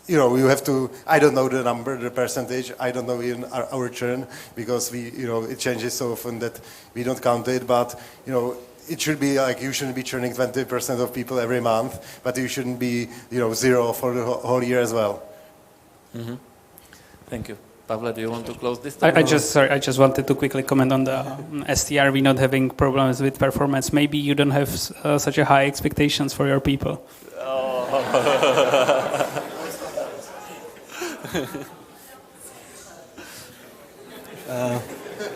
You know, you have to. I don't know the number, the percentage. I don't know even our churn because it changes so often that we don't count it. But it should be like you shouldn't be churning 20% of people every month, but you shouldn't be zero for the whole year as well. Mm-hmm. Thank you, Pavel. Do you want to close this? I just wanted to quickly comment on the STRV not having problems with performance. Maybe you don't have such a high expectations for your people. Oh.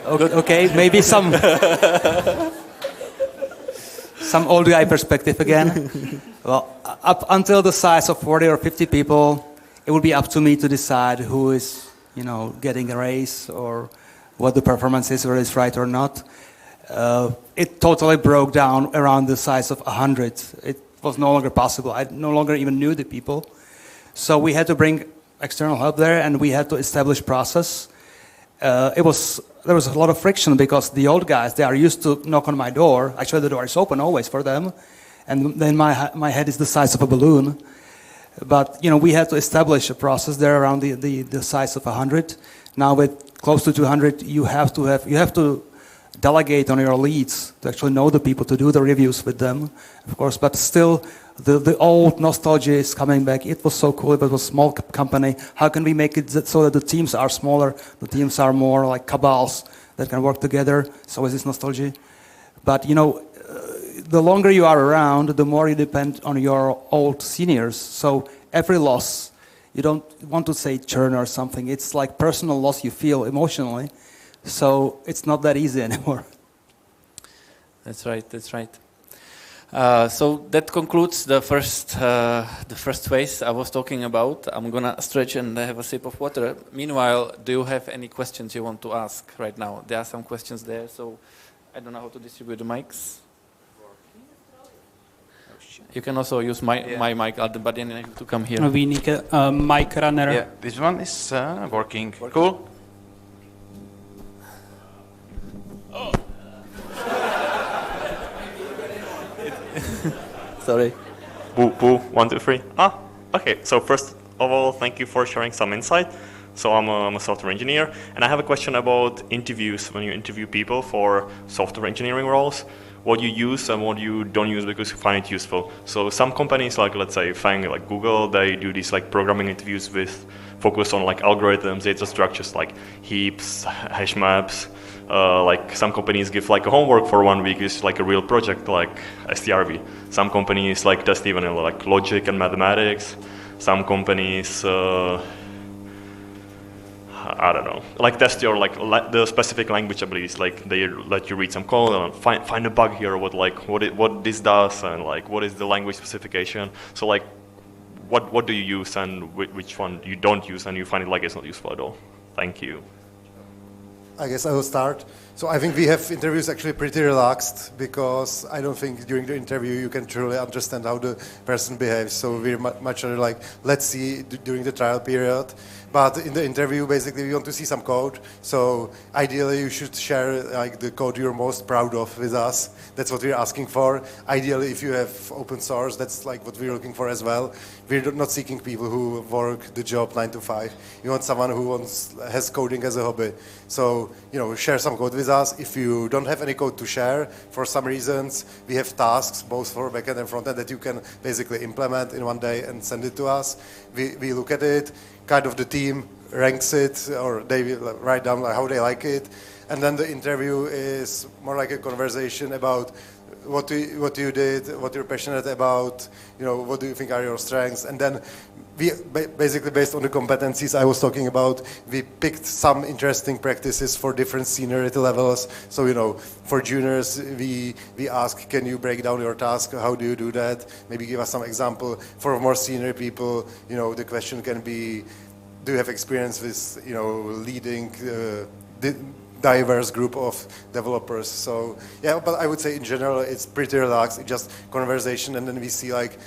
Okay, maybe some old guy perspective again. Well, up until the size of 40 or 50 people, it would be up to me to decide who is, getting a raise or what the performance is, whether it's right or not. It totally broke down around the size of 100. It was no longer possible. I no longer even knew the people. So we had to bring external help there, and we had to establish process. There was a lot of friction because the old guys, they are used to knock on my door. Actually, the door is open always for them, and then my head is the size of a balloon. But we had to establish a process there around the size of 100. Now with close to 200, you have to delegate on your leads to actually know the people, to do the reviews with them, of course. But still, the old nostalgia is coming back. It was so cool. It was a small company. How can we make it so that the teams are smaller, the teams are more like cabals that can work together? So is this nostalgia. But the longer you are around, the more you depend on your old seniors. So every loss, you don't want to say churn or something. It's like personal loss you feel emotionally. So it's not that easy anymore. That's right. So that concludes the first phase I was talking about. I'm gonna stretch and have a sip of water. Meanwhile, do you have any questions you want to ask right now? There are some questions there, so I don't know how to distribute the mics. You can also use my mic, but then you have to come here. We need a mic runner. Yeah, this one is working. Cool. Sorry. Boo, boo, 1, 2, 3. Okay. So first of all, thank you for sharing some insight. So I'm a software engineer, and I have a question about interviews. When you interview people for software engineering roles, what you use and what you don't use because you find it useful. So some companies, like let's say FANG, like Google, they do these like programming interviews with focus on like algorithms, data structures like heaps, hash maps. Like some companies give like a homework for 1 week, is like a real project like STRV. Some companies like test even like logic and mathematics. Some companies, I don't know, like test your like the specific language abilities. Like they let you read some code and find a bug here, what this does, and like what is the language specification. So like, what do you use and which one you don't use, and you find it like it's not useful at all. Thank you. I guess I will start. So I think we have interviews actually pretty relaxed, because I don't think during the interview you can truly understand how the person behaves. So we're much like, let's see during the trial period. But in the interview, basically, we want to see some code. So ideally, you should share like the code you're most proud of with us. That's what we're asking for. Ideally, if you have open source, that's like what we're looking for as well. We're not seeking people who work the job 9 to 5. We want someone who has coding as a hobby. So, share some code with us. If you don't have any code to share for some reasons, we have tasks both for backend and frontend that you can basically implement in one day and send it to us. We look at it. Kind of the team ranks it, or they will write down like how they like it, and then the interview is more like a conversation about what you did, what you're passionate about, what do you think are your strengths, and then we basically, based on the competencies I was talking about, we picked some interesting practices for different seniority levels. So, for juniors, we ask, can you break down your task? How do you do that? Maybe give us some example. For more senior people, the question can be, do you have experience with, leading diverse group of developers? So, yeah, but I would say in general, it's pretty relaxed. It's just conversation, and then we see like,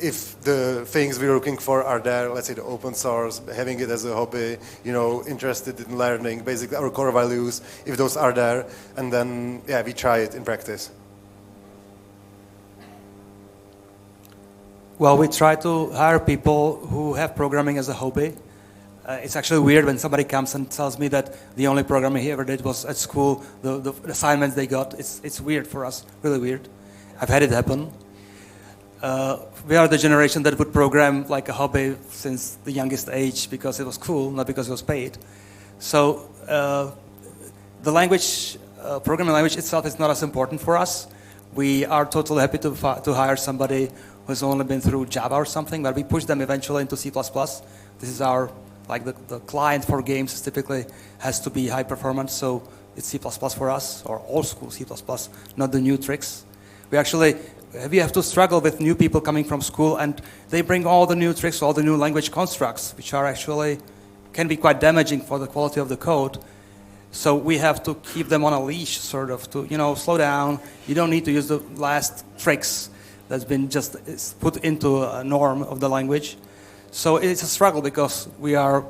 if the things we're looking for are there, let's say the open source, having it as a hobby, interested in learning, basically our core values, if those are there, and then, yeah, we try it in practice. Well, we try to hire people who have programming as a hobby. It's actually weird when somebody comes and tells me that the only programming he ever did was at school, the assignments they got. It's weird for us, really weird. I've had it happen. We are the generation that would program like a hobby since the youngest age because it was cool, not because it was paid. So the language, programming language itself is not as important for us. We are totally happy to hire somebody who's only been through Java or something, but we push them eventually into C++. This is our, like the client for games typically has to be high performance, so it's C++ for us, or old school C++, not the new tricks. We have to struggle with new people coming from school, and they bring all the new tricks, all the new language constructs, which are actually, can be quite damaging for the quality of the code. So we have to keep them on a leash, sort of, to, slow down. You don't need to use the last tricks that's been just put into a norm of the language. So it's a struggle because we are,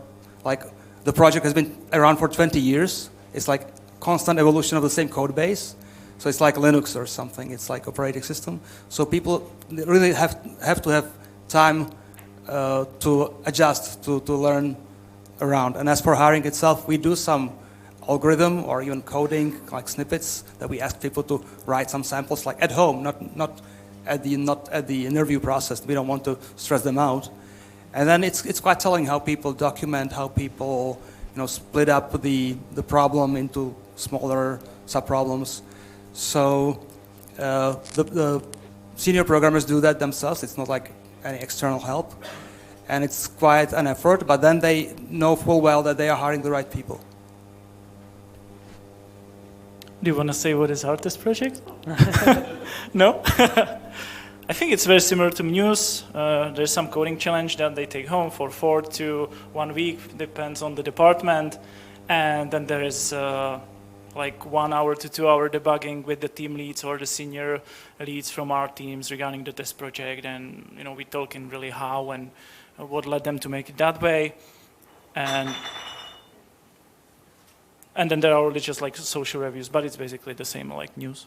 like, the project has been around for 20 years. It's like constant evolution of the same code base. So it's like Linux or something. It's like operating system. So people really have to have time to adjust, to learn around. And as for hiring itself, we do some algorithm or even coding, like snippets, that we ask people to write some samples, like at home, not at the interview process. We don't want to stress them out. And then it's quite telling how people document, how people split up the problem into smaller subproblems. So the senior programmers do that themselves. It's not like any external help. And it's quite an effort, but then they know full well that they are hiring the right people. Do you want to say what is Artist project? No? I think it's very similar to Mews. There's some coding challenge that they take home for 4 to 1 week, depends on the department. And then there is like 1 hour to 2 hour debugging with the team leads or the senior leads from our teams regarding the test project. And we talk in really how and what led them to make it that way. And then there are only just like social reviews, but it's basically the same like Mews.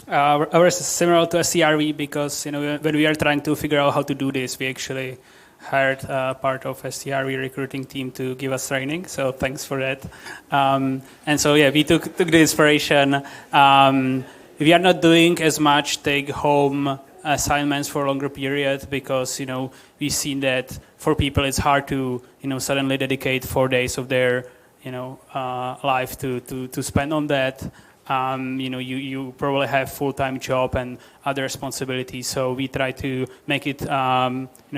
Ours is similar to STRV because when we are trying to figure out how to do this, we actually hired part of STRV recruiting team to give us training. So thanks for that. And so yeah, we took the inspiration. We are not doing as much take home assignments for a longer period, because we've seen that for people it's hard to suddenly dedicate 4 days of their life to spend on that. You probably have full-time job and other responsibilities, so we try to make it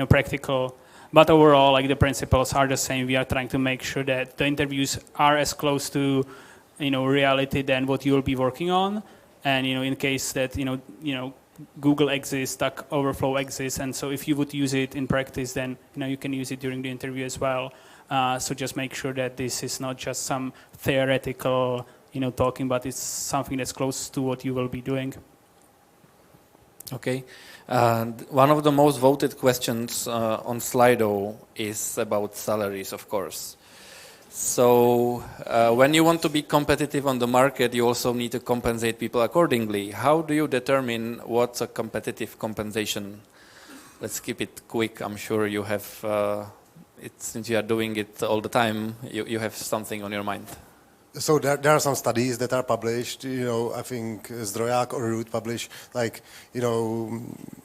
practical. But overall, like, the principles are the same. We are trying to make sure that the interviews are as close to reality than what you will be working on. And in case that Google exists, Stack Overflow exists, and so if you would use it in practice, then you can use it during the interview as well. So just make sure that this is not just some theoretical talking, but it's something that's close to what you will be doing. Okay. One of the most voted questions on Slido is about salaries, of course. So when you want to be competitive on the market, you also need to compensate people accordingly. How do you determine what's a competitive compensation? Let's keep it quick. I'm sure you have, since you are doing it all the time, you have something on your mind. So there are some studies that are published, I think Zdrojak or Root publish,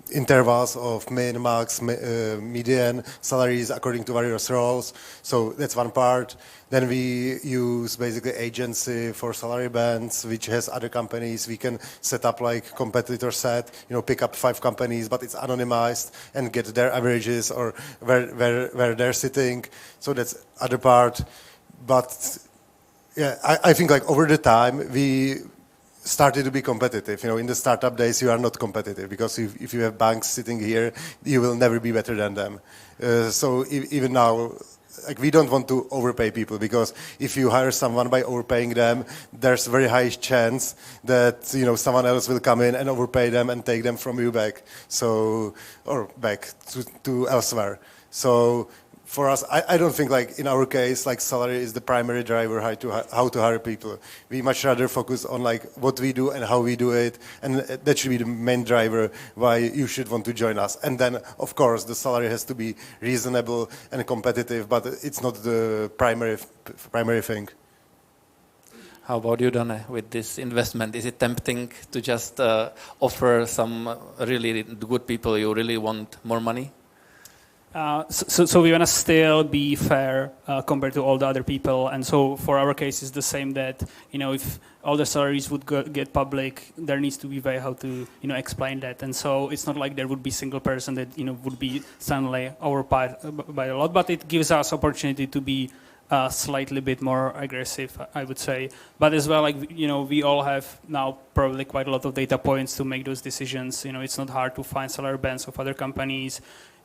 intervals of min, max, median salaries according to various roles. So that's one part. Then we use basically agency for salary bands, which has other companies. We can set up like competitor set, pick up 5 companies, but it's anonymized, and get their averages or where they're sitting. So that's other part. But yeah, I think like over the time we started to be competitive. In the startup days you are not competitive, because if you have banks sitting here, you will never be better than them. So even now, like, we don't want to overpay people, because if you hire someone by overpaying them, there's a very high chance that someone else will come in and overpay them and take them from you back, or back to elsewhere. So for us, I don't think, like in our case, like salary is the primary driver how to hire people. We much rather focus on like what we do and how we do it, and that should be the main driver why you should want to join us. And then, of course, the salary has to be reasonable and competitive, but it's not the primary thing. How about you, Dane, with this investment? Is it tempting to just offer some really good people you really want more money? So we want to still be fair compared to all the other people, and so for our case it's the same, that if all the salaries would get public, there needs to be a way how to explain that, and so it's not like there would be single person that would be suddenly overpaid by a lot, but it gives us opportunity to be slightly bit more aggressive, I would say. But as well, like we all have now probably quite a lot of data points to make those decisions. It's not hard to find salary bands of other companies.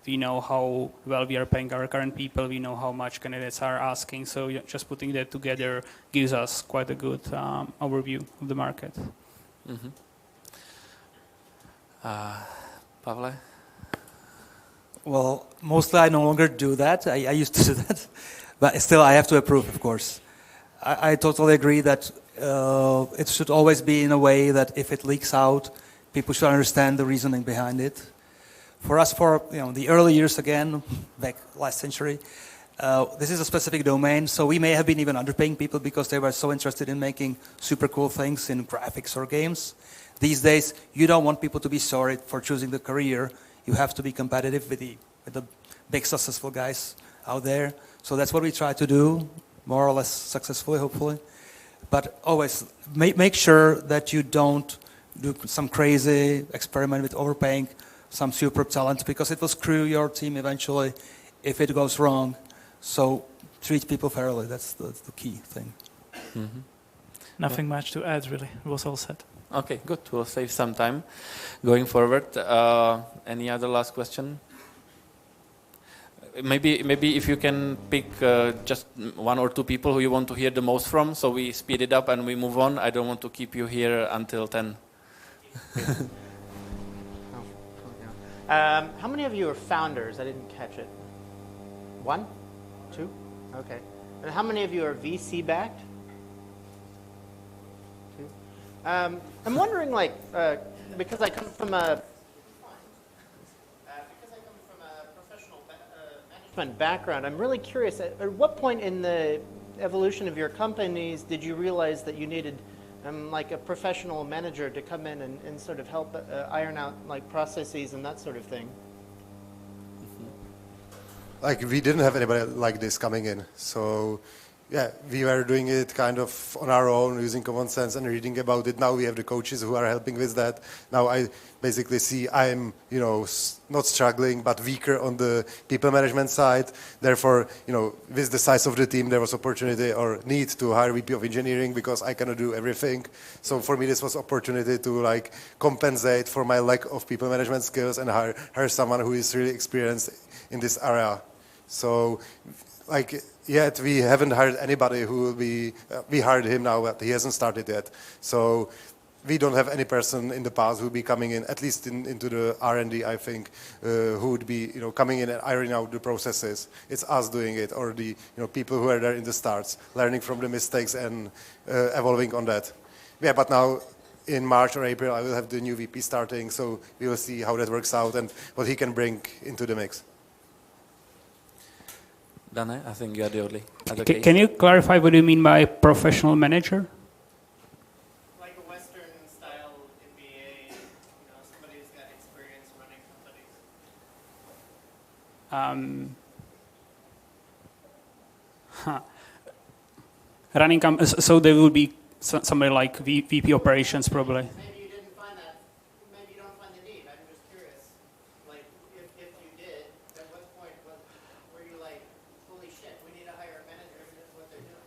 We know how well we are paying our current people. We know how much candidates are asking. So just putting that together gives us quite a good overview of the market. Mm-hmm. Pavle? Well, mostly I no longer do that. I used to do that. But still, I have to approve, of course. I totally agree that it should always be in a way that if it leaks out, people should understand the reasoning behind it. For us, for the early years again, back last century, this is a specific domain, so we may have been even underpaying people because they were so interested in making super cool things in graphics or games. These days, you don't want people to be sorry for choosing the career. You have to be competitive with the big successful guys out there. So that's what we try to do, more or less successfully, hopefully. But always make sure that you don't do some crazy experiment with overpaying some super talent, because it will screw your team eventually if it goes wrong. So treat people fairly. That's the key thing. Mm-hmm. Nothing much to add, really. It was all said. Okay, good. We'll save some time going forward. Any other last question? Maybe if you can pick just 1 or 2 people who you want to hear the most from, so we speed it up and we move on. I don't want to keep you here until 10. How many of you are founders? I didn't catch it. 1? 2? Okay. And how many of you are VC backed? 2. I'm wondering, like, because I come from a professional management background, I'm really curious. At what point in the evolution of your companies did you realize that you needed I'm like a professional manager to come in and sort of help iron out like processes and that sort of thing. Like we didn't have anybody like this coming in, so yeah, we were doing it kind of on our own, using common sense and reading about it. Now we have the coaches who are helping with that. Now I basically see I'm, not struggling, but weaker on the people management side. Therefore, with the size of the team, there was opportunity or need to hire VP of engineering because I cannot do everything. So for me, this was opportunity to like compensate for my lack of people management skills and hire someone who is really experienced in this area. So, yet we haven't hired anybody who will be. We hired him now, but he hasn't started yet. So we don't have any person in the past who will be coming in, at least into the R&D, I think, who would be coming in and ironing out the processes. It's us doing it, or the people who are there in the starts, learning from the mistakes and evolving on that. Yeah, but now in March or April, I will have the new VP starting, so we will see how that works out and what he can bring into the mix. Dane, I think you are the only other Can case. you clarify what you mean by professional manager? Like a Western-style MBA, somebody who's got experience running companies. So there will be somebody like VP operations probably. Maybe you didn't find that. Maybe you don't find the need. I'm just curious. Like, if you did, at what point were you like, holy shit, we need to hire a manager if that's what they're doing?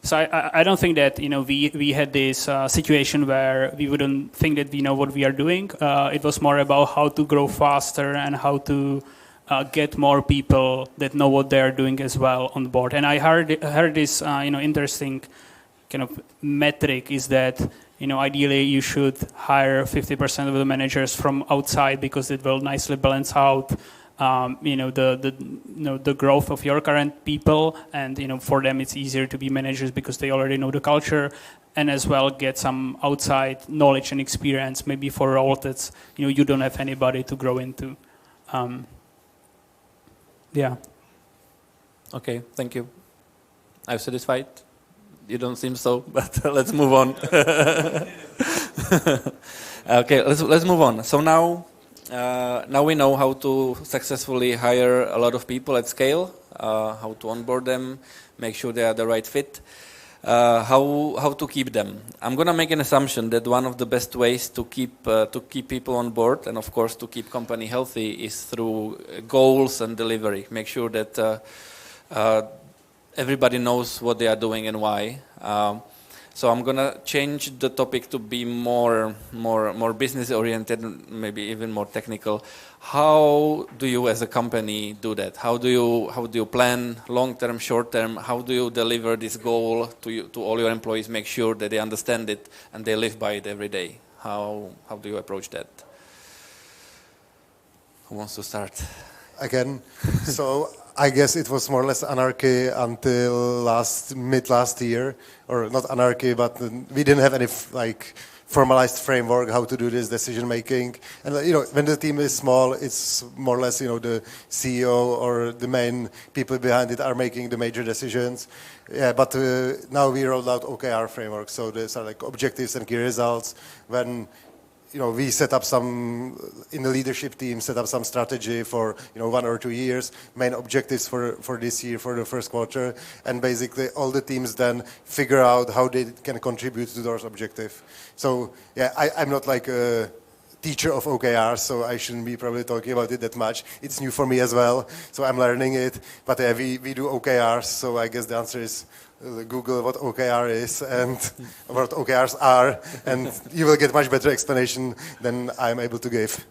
So I don't think that we had this situation where we wouldn't think that we know what we are doing. It was more about how to grow faster and how to get more people that know what they are doing as well on board. And I heard this interesting kind of metric is that ideally you should hire 50% of the managers from outside because it will nicely balance out the growth of your current people, and for them it's easier to be managers because they already know the culture, and as well get some outside knowledge and experience maybe for roles that's you don't have anybody to grow into. Yeah. Okay, thank you. I'm satisfied. You don't seem so, but let's move on. Okay, let's move on. So now we know how to successfully hire a lot of people at scale, how to onboard them, make sure they are the right fit, how to keep them. I'm gonna make an assumption that one of the best ways to keep people on board, and of course to keep company healthy, is through goals and delivery. Make sure that everybody knows what they are doing and why. So I'm gonna change the topic to be more business oriented, maybe even more technical. How do you, as a company, do that? How do you plan long term, short term? How do you deliver this goal to all your employees? Make sure that they understand it and they live by it every day. How do you approach that? Who wants to start? Again, so I guess it was more or less anarchy until mid last year, or not anarchy, but we didn't have any formalized framework how to do this decision making. And when the team is small, it's more or less the CEO or the main people behind it are making the major decisions. Yeah, but now we rolled out OKR framework, so there's objectives and key results. When we set up in the leadership team, set up some strategy for 1 or 2 years, main objectives for this year, for the first quarter, and basically all the teams then figure out how they can contribute to those objectives. So yeah, I'm not like a teacher of OKRs, so I shouldn't be probably talking about it that much. It's new for me as well, so I'm learning it. But yeah, we do OKRs, so I guess the answer is Google what OKR is and what OKRs are, and you will get much better explanation than I'm able to give.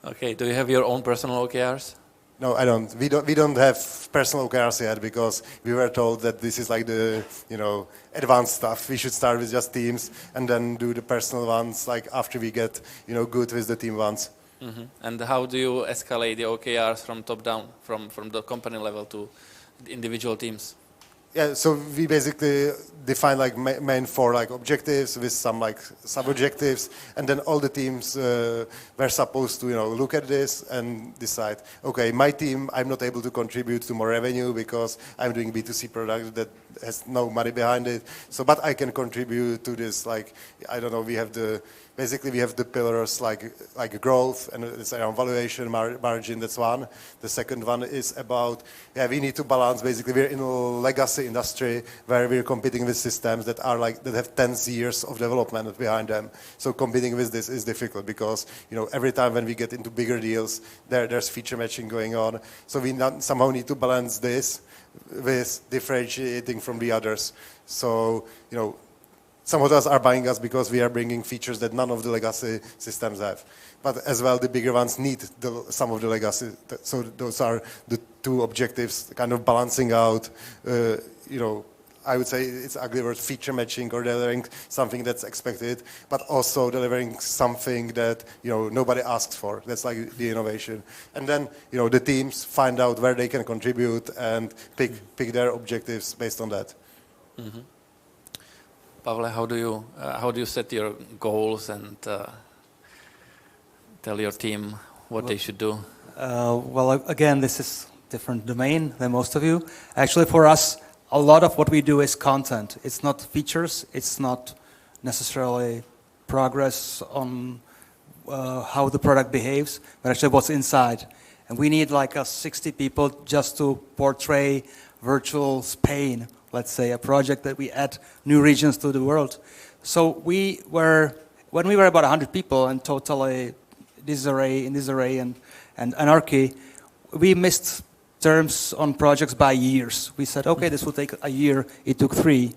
Okay, do you have your own personal OKRs? No, I don't. We don't have personal OKRs yet because we were told that this is like the advanced stuff. We should start with just teams and then do the personal ones after we get good with the team ones. Mm-hmm. And how do you escalate the OKRs from top down, from the company level to individual teams? Yeah, so we basically define like main 4 like objectives with some like sub-objectives, and then all the teams were supposed to look at this and decide, okay, my team, I'm not able to contribute to more revenue because I'm doing B2C product that has no money behind it. So, but I can contribute to this, like, I don't know, we have the pillars like growth, and it's around valuation, margin, that's one. The second one is about, we need to balance, basically we're in a legacy industry where we're competing with systems that have 10 years of development behind them. So competing with this is difficult because, every time when we get into bigger deals, there's feature matching going on. So we somehow need to balance this with differentiating from the others. So, some of us are buying us because we are bringing features that none of the legacy systems have. But as well, the bigger ones need some of the legacy. So those are the 2 objectives, kind of balancing out, I would say it's ugly word, feature matching or delivering something that's expected, but also delivering something that, nobody asks for. That's like the innovation. And then, the teams find out where they can contribute and pick their objectives based on that. Mm-hmm. Pavel, how do you set your goals and tell your team what they should do? Well, again, this is different domain than most of you. Actually, for us, a lot of what we do is content. It's not features. It's not necessarily progress on how the product behaves, but actually what's inside. And we need like 60 people just to portray virtual Spain, let's say, a project that we add new regions to the world. So when we were about 100 people and totally disarray and anarchy, we missed terms on projects by years. We said, okay, this will take a year. It took 3.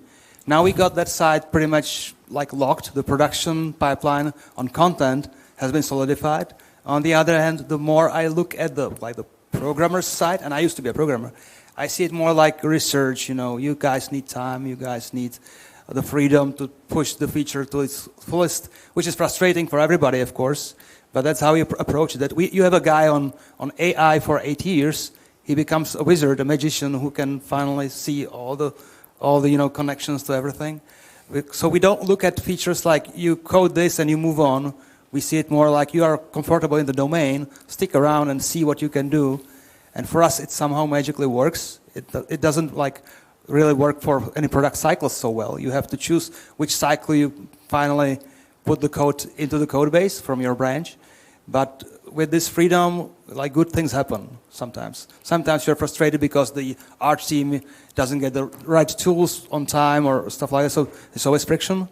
Now we got that side pretty much like locked. The production pipeline on content has been solidified. On the other hand, the more I look at the programmer's side, and I used to be a programmer, I see it more like research. You guys need time. You guys need the freedom to push the feature to its fullest, which is frustrating for everybody, of course. But that's how you approach it. You have a guy on AI for 8 years. He becomes a wizard, a magician who can finally see all the connections to everything. So we don't look at features like you code this and you move on. We see it more like you are comfortable in the domain, stick around and see what you can do. And for us, it somehow magically works. It doesn't really work for any product cycles so well. You have to choose which cycle you finally put the code into the code base from your branch. But with this freedom, good things happen sometimes. Sometimes you're frustrated because the art team doesn't get the right tools on time or stuff like that. So there's always friction.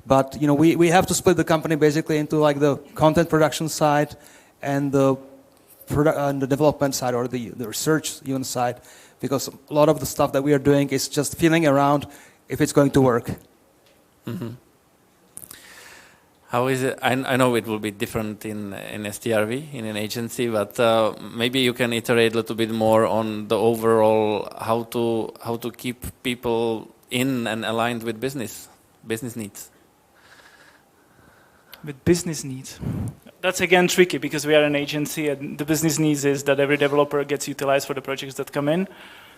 But we have to split the company basically into the content production side and the development side or the research even side, because a lot of the stuff that we are doing is just feeling around if it's going to work. Mm-hmm. How is it? I know it will be different in STRV, in an agency, but maybe you can iterate a little bit more on the overall how to keep people in and aligned with business needs. With business needs. That's again tricky because we are an agency and the business needs is that every developer gets utilized for the projects that come in,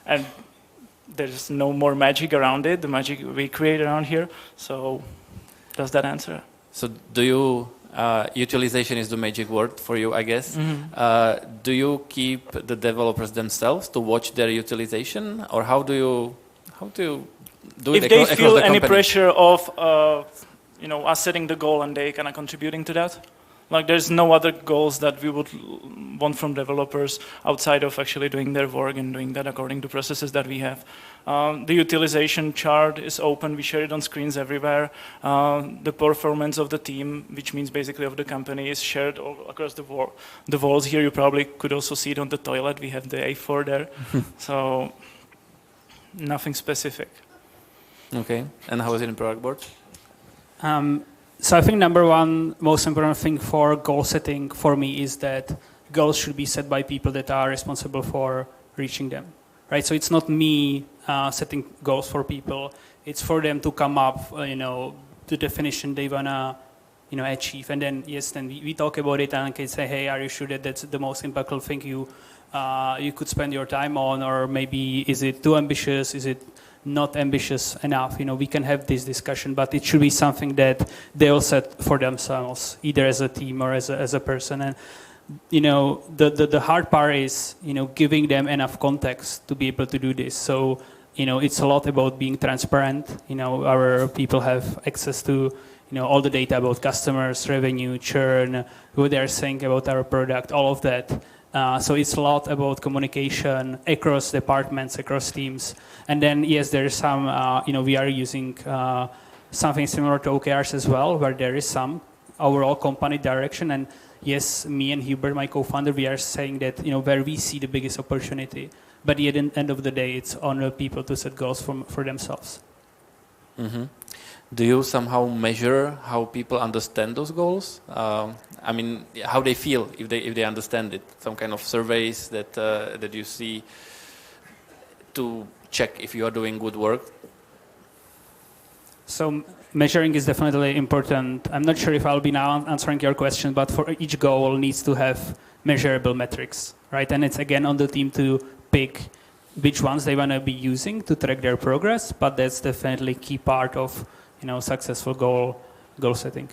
and there's no more magic around it, the magic we create around here. So does that answer? So do you, utilization is the magic word for you, I guess. Mm-hmm. Do you keep the developers themselves to watch their utilization, or how do you do it across the company? If they feel any pressure of us setting the goal and they kind of contributing to that, there's no other goals that we would want from developers outside of actually doing their work and doing that according to processes that we have. The utilization chart is open. We share it on screens everywhere. The performance of the team, which means basically of the company, is shared all across the walls. Here you probably could also see it on the toilet. We have the A4 there. So nothing specific. Okay. And how is it in Productboard? So I think number one most important thing for goal setting for me is that goals should be set by people that are responsible for reaching them, right? So it's not me setting goals for people. It's for them to come up, the definition they wanna, achieve, and then we talk about it and can say, hey, are you sure that that's the most impactful thing you could spend your time on, or maybe is it too ambitious? Is it not ambitious enough. We can have this discussion, but it should be something that they all set for themselves, either as a team or as a person. And the hard part is giving them enough context to be able to do this. So it's a lot about being transparent. Our people have access to all the data about customers, revenue, churn, what they're saying about our product, all of that. So it's a lot about communication across departments, across teams. And then, yes, there is some, we are using something similar to OKRs as well, where there is some overall company direction. And yes, me and Hubert, my co-founder, we are saying that, where we see the biggest opportunity. But at the end of the day, it's on the people to set goals for themselves. Mm-hmm. Do you somehow measure how people understand those goals? How they feel if they understand it? Some kind of surveys that you see to check if you are doing good work? So measuring is definitely important. I'm not sure if I'll be now answering your question, but for each goal needs to have measurable metrics, right? And it's again on the team to pick which ones they want to be using to track their progress, but that's definitely key part of successful goal setting.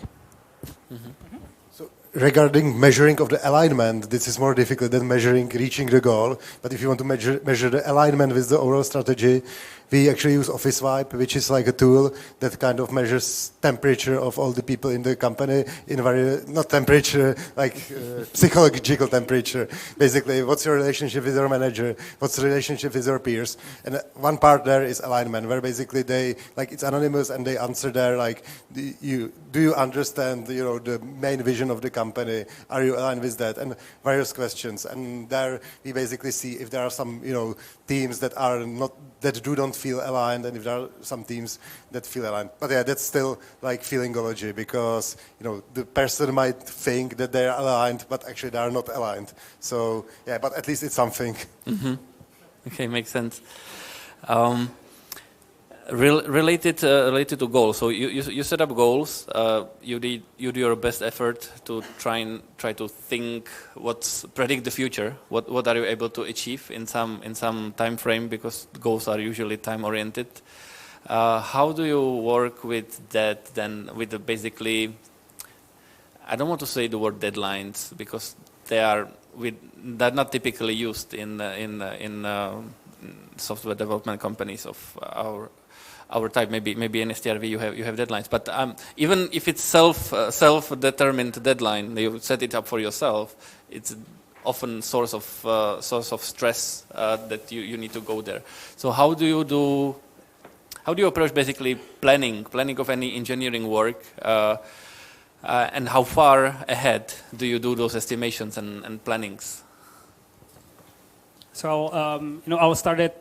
Mm-hmm. So regarding measuring of the alignment, this is more difficult than reaching the goal. But if you want to measure the alignment with the overall strategy, we actually use Office Vibe, which is like a tool that kind of measures temperature of all the people in the company in not temperature, like psychological temperature. Basically, what's your relationship with your manager? What's the relationship with your peers? And one part there is alignment, where basically it's anonymous and they answer there do you understand, the main vision of the company? Are you aligned with that? And various questions. And there we basically see if there are some, teams that don't feel aligned, and if there are some teams that feel aligned. But yeah, that's still like feelingology, because the person might think that they are aligned, but actually they are not aligned. So yeah, but at least it's something. Mm-hmm. Okay, makes sense. Related to goals. So you set up goals. You do your best effort to try to think predict the future. What are you able to achieve in some time frame, because goals are usually time oriented. How do you work with that then? With basically, I don't want to say the word deadlines, because they're not typically used in software development companies of our type. Maybe in STRV you have deadlines, but even if it's self-determined deadline, you set it up for yourself. It's often source of stress that you need to go there. So how do you approach basically planning of any engineering work, and how far ahead do you do those estimations and plannings? So I'll start it.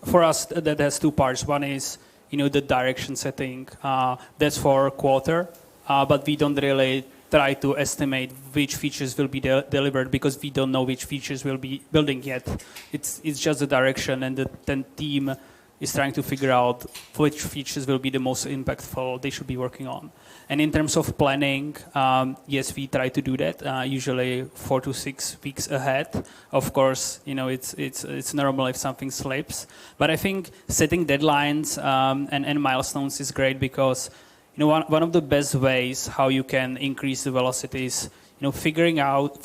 For us, that has two parts. One is the direction setting. That's for quarter, but we don't really try to estimate which features will be delivered, because we don't know which features we'll be building yet. It's just the direction, and the team is trying to figure out which features will be the most impactful they should be working on. And in terms of planning, yes, we try to do that, usually 4 to 6 weeks ahead. Of course, it's normal if something slips. But I think setting deadlines and milestones is great, because one of the best ways how you can increase the velocity is figure out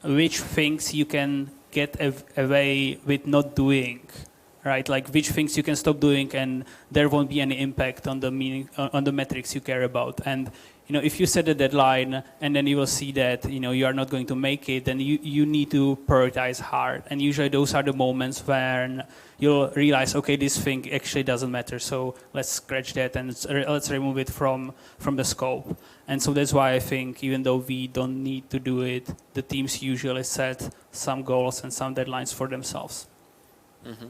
which things you can get away with not doing. Right, like which things you can stop doing, and there won't be any impact on the metrics you care about. And if you set a deadline and then you will see that you are not going to make it, then you need to prioritize hard. And usually those are the moments when you'll realize, okay, this thing actually doesn't matter, so let's scratch that and let's remove it from the scope. And so that's why I think, even though we don't need to do it, the teams usually set some goals and some deadlines for themselves. Mm-hmm.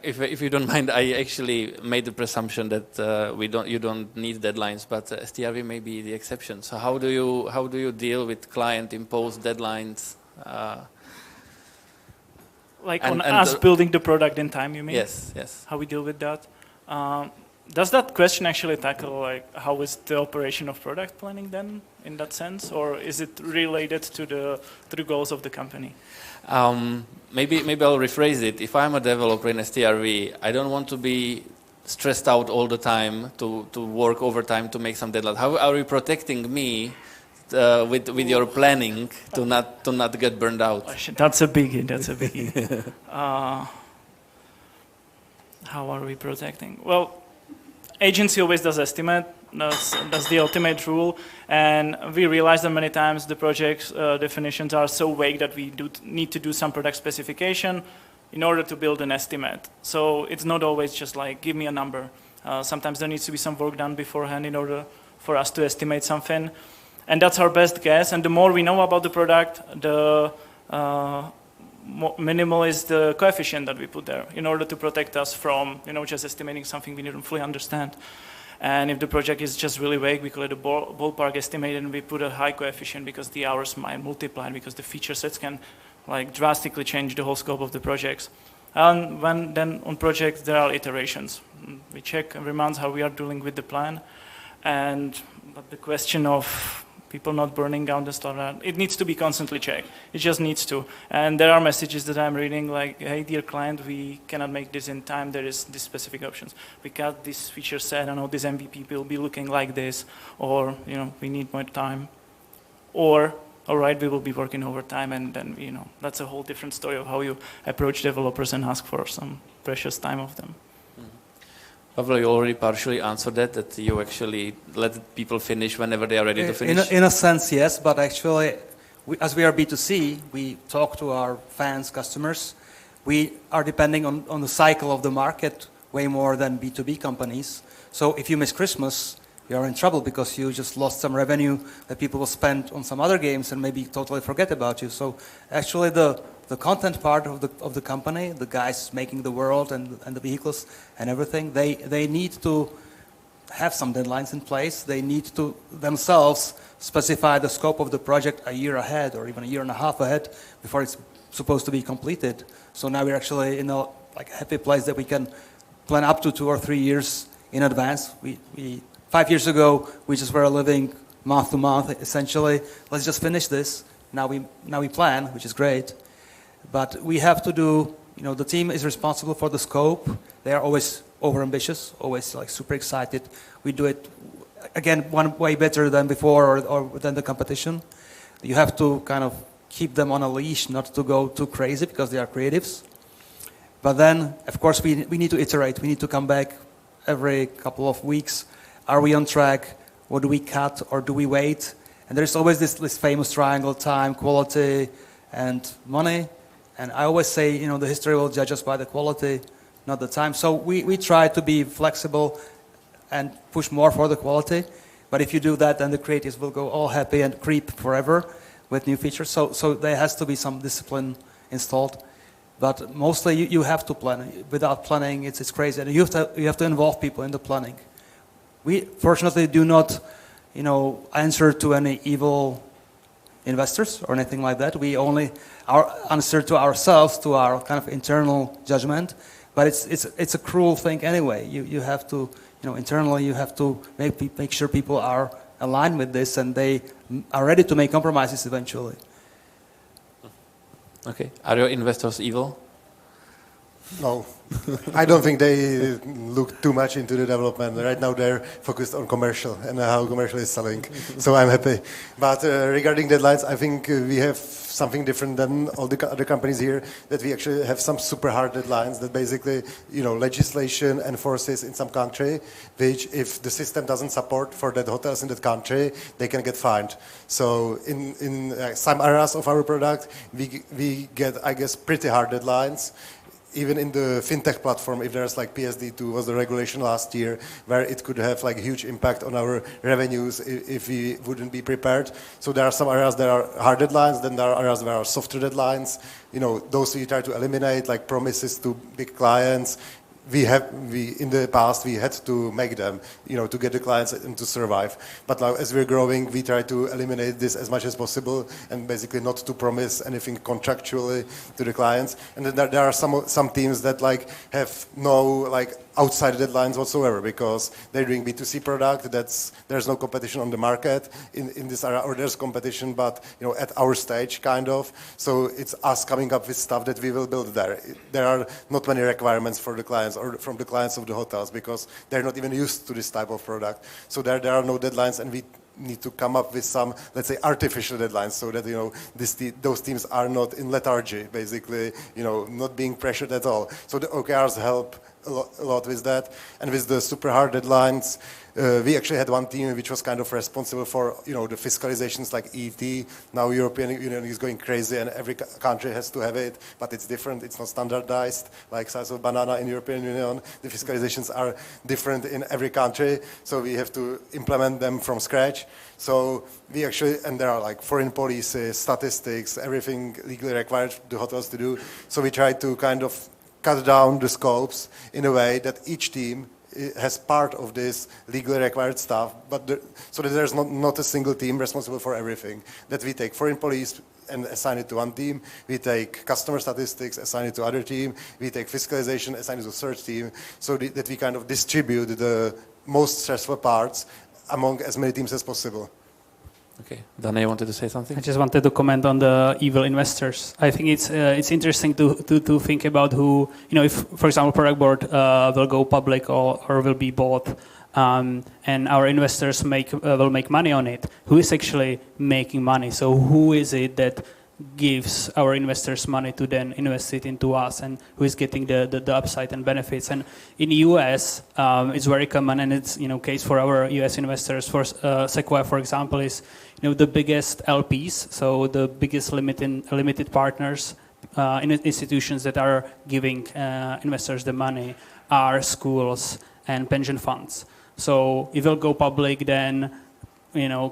If you don't mind, I actually made the presumption that you don't need deadlines, but STRV may be the exception. So how do you deal with client-imposed deadlines? Building the product in time, you mean? Yes. How we deal with that? does that question actually tackle like how is the operation of product planning then in that sense, or is it related to the goals of the company? Maybe I'll rephrase it. If I'm a developer in STRV, I don't want to be stressed out all the time to work overtime to make some deadline. How are you protecting me with your planning to not get burned out? That's a biggie. How are we protecting? Well, agency always does estimate. That's the ultimate rule, and we realize that many times the project's definitions are so vague that we need to do some product specification in order to build an estimate. So it's not always just like give me a number. Sometimes there needs to be some work done beforehand in order for us to estimate something, and that's our best guess. And the more we know about the product, the minimal is the coefficient that we put there in order to protect us from just estimating something we don't fully understand. And if the project is just really vague, we call it a ballpark estimate, and we put a high coefficient because the hours might multiply, because the feature sets can like drastically change the whole scope of the projects. And then on projects there are iterations. We check every month how we are doing with the plan, but the question of people not burning down the stuff, it needs to be constantly checked. It just needs to. And there are messages that I'm reading like, hey, dear client, we cannot make this in time. There is these specific options. We got this feature set, I know this MVP will be looking like this, or, we need more time. Or, all right, we will be working overtime, and then, that's a whole different story of how you approach developers and ask for some precious time of them. Pavel, you already partially answered that you actually let people finish whenever they are ready to finish. In a sense, yes, but actually, as we are B2C, we talk to our fans, customers. We are depending on the cycle of the market way more than B2B companies. So if you miss Christmas, you are in trouble because you just lost some revenue that people will spend on some other games and maybe totally forget about you. So actually the content part of the company, the guys making the world and the vehicles and everything, they need to have some deadlines in place. They need to themselves specify the scope of the project a year ahead or even a year and a half ahead before it's supposed to be completed. So now we're actually in a happy place that we can plan up to 2 or 3 years in advance. We 5 years ago we just were living month to month essentially. Let's just finish this. Now we plan, which is great. But we have to do, the team is responsible for the scope. They are always overambitious, always super excited. We do it, again, one way better than before or than the competition. You have to kind of keep them on a leash, not to go too crazy because they are creatives. But then, of course, we need to iterate. We need to come back every couple of weeks. Are we on track? What do we cut or do we wait? And there's always this famous triangle: time, quality, and money. And I always say, the history will judge us by the quality, not the time. So we try to be flexible and push more for the quality. But if you do that, then the creatives will go all happy and creep forever with new features. So there has to be some discipline installed. But mostly you have to plan. Without planning, it's crazy. And you have to involve people in the planning. We fortunately do not, answer to any evil investors or anything like that. We only answer to ourselves, to our kind of internal judgment. But it's a cruel thing anyway. You have to, internally you have to make sure people are aligned with this and they are ready to make compromises eventually. Okay. Are your investors evil? No, I don't think they look too much into the development. Right now they're focused on commercial and how commercial is selling. So I'm happy. But regarding deadlines, I think we have something different than all the other companies here, that we actually have some super hard deadlines that basically, legislation enforces in some country, which if the system doesn't support for that hotels in that country, they can get fined. So in some areas of our product, we get, I guess, pretty hard deadlines. Even in the fintech platform, if there's PSD2 was the regulation last year, where it could have huge impact on our revenues if we wouldn't be prepared. So there are some areas that are hard deadlines, then there are areas where are softer deadlines. Those we try to eliminate, like promises to big clients. In the past we had to make them, to get the clients and to survive. But now as we're growing, we try to eliminate this as much as possible and basically not to promise anything contractually to the clients. And then there are some teams that have no outside deadlines whatsoever, because they're doing B2C product. There's no competition on the market in this area, or there's competition, but at our stage, kind of. So it's us coming up with stuff that we will build there. There are not many requirements for the clients or from the clients of the hotels, because they're not even used to this type of product. So there are no deadlines, and we need to come up with some, let's say, artificial deadlines, so that those teams are not in lethargy, basically, not being pressured at all. So the OKRs help a lot with that, and with the super hard deadlines, we actually had one team which was kind of responsible for the fiscalizations like ET. Now European Union is going crazy, and every country has to have it, but it's different. It's not standardized like size of banana in European Union. The fiscalizations are different in every country, so we have to implement them from scratch. So we actually, and there are like foreign policies, statistics, everything legally required the hotels to do. So we try to kind of cut down the scopes in a way that each team has part of this legally required stuff, but so that there's not a single team responsible for everything. That we take foreign police and assign it to one team. We take customer statistics, assign it to other team. We take fiscalization, assign it to third team, so that we kind of distribute the most stressful parts among as many teams as possible. Okay, Dana, you wanted to say something? I just wanted to comment on the evil investors. I think it's interesting to think about who, if, for example, Productboard will go public or will be bought, and our investors will make money on it. Who is actually making money? So who is it that gives our investors money to then invest it into us, and who is getting the upside and benefits? And in the US, it's very common, and it's case for our US investors. For Sequoia, for example, is the biggest LPs, so the biggest limited partners in institutions that are giving investors the money are schools and pension funds. So if it'll go public, then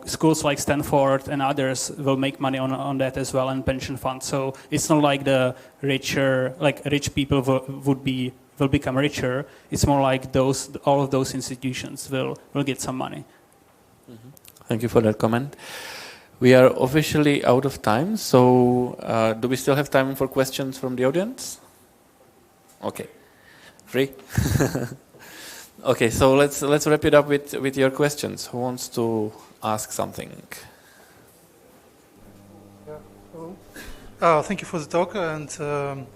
schools like Stanford and others will make money on that as well, and pension funds. So it's not like the rich people will become richer. It's more like all of those institutions will get some money. Mm-hmm. Thank you for that comment. We are officially out of time, so do we still have time for questions from the audience? Okay, free. Okay, so let's wrap it up with your questions. Who wants to ask something? Yeah. Hello. Thank you for the talk and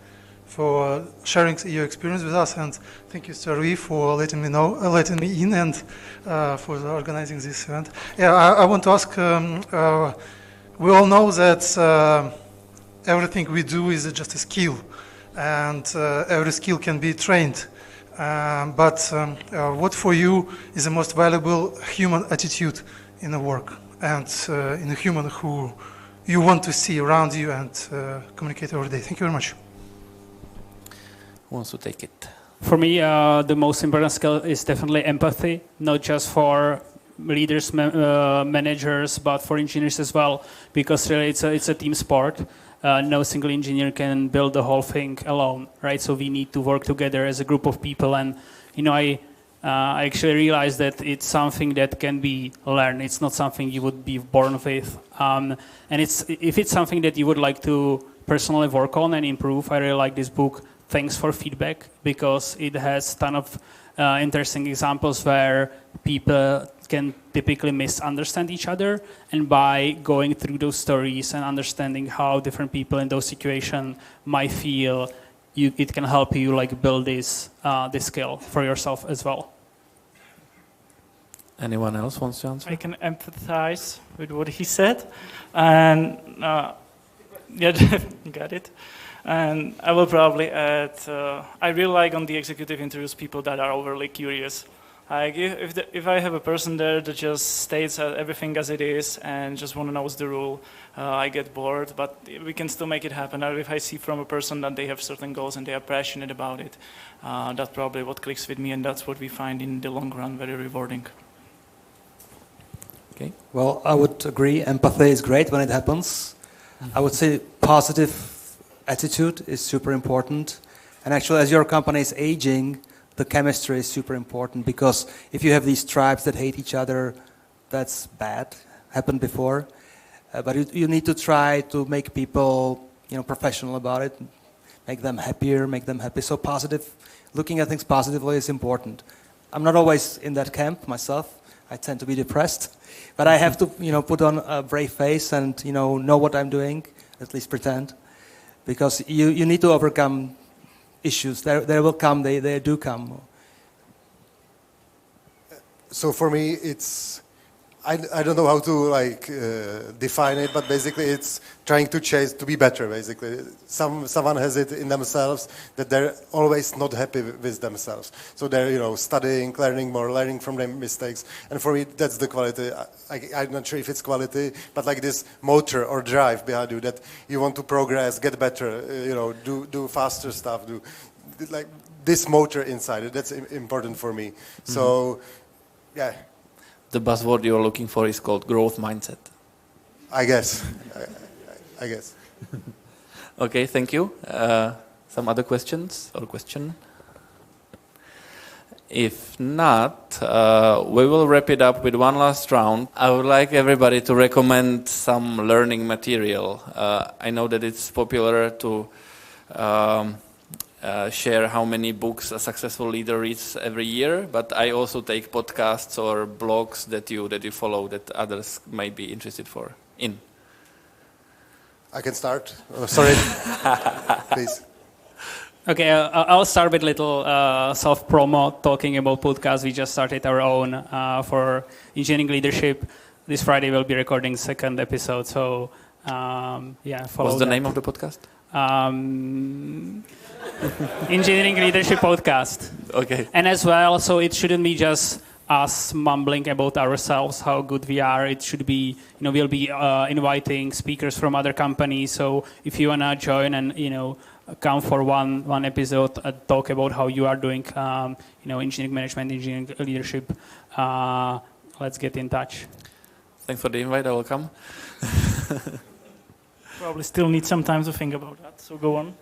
for sharing your experience with us, and thank you, STRV, for letting me in, and for organizing this event. Yeah, I want to ask. We all know that everything we do is just a skill, and every skill can be trained. But what for you is the most valuable human attitude in the work, and in a human who you want to see around you and communicate every day? Thank you very much. Who wants to take it? For me, the most important skill is definitely empathy, not just for leaders, managers, but for engineers as well, because really it's a team sport. No single engineer can build the whole thing alone, right? So we need to work together as a group of people. And I actually realized that it's something that can be learned. It's not something you would be born with. And if it's something that you would like to personally work on and improve, I really like this book, Thanks for Feedback, because it has a ton of interesting examples where people can typically misunderstand each other, and by going through those stories and understanding how different people in those situations might feel, it can help you build this skill for yourself as well. Anyone else wants to answer? I can empathize with what he said, and yeah, got it. And I will probably add, I really like on the executive interviews people that are overly curious. Like if I have a person there that just states everything as it is and just want to know the rule, I get bored, but we can still make it happen. Or if I see from a person that they have certain goals and they are passionate about it, that's probably what clicks with me, and that's what we find in the long run very rewarding. Okay. Well, I would agree. Empathy is great when it happens. I would say positive attitude is super important. And actually, as your company is aging, the chemistry is super important, because if you have these tribes that hate each other, that's bad. Happened before. But you need to try to make people, professional about it, make them happier, make them happy. So positive looking at things positively is important. I'm not always in that camp myself. I tend to be depressed, but I have to, put on a brave face and, know what I'm doing, at least pretend, because you need to overcome issues. They will come. They do come. So for me, it's I don't know how to define it, but basically it's trying to be better. Basically, someone has it in themselves that they're always not happy with themselves. So they're studying, learning more, learning from their mistakes. And for me, that's the quality. I'm not sure if it's quality, but like this motor or drive behind you that you want to progress, get better, do faster stuff, do like this motor inside it. That's important for me. So, yeah. The buzzword you're looking for is called growth mindset. I guess. I guess. Okay, thank you. Some other questions or question? If not, we will wrap it up with one last round. I would like everybody to recommend some learning material. I know that it's popular to share how many books a successful leader reads every year, but I also take podcasts or blogs that you follow that others might be interested in. I can start. Oh, sorry, please. Okay, I'll start with little self-promo, talking about podcasts. We just started our own for engineering leadership. This Friday we'll be recording second episode, so follow What's the name of the podcast? Engineering Leadership Podcast. Okay. And as well, so it shouldn't be just us mumbling about ourselves, how good we are. It should be, we'll be inviting speakers from other companies. So if you want to join and, come for one episode, talk about how you are doing, engineering management, engineering leadership, let's get in touch. Thanks for the invite. I will come. Probably still need some time to think about that, so go on.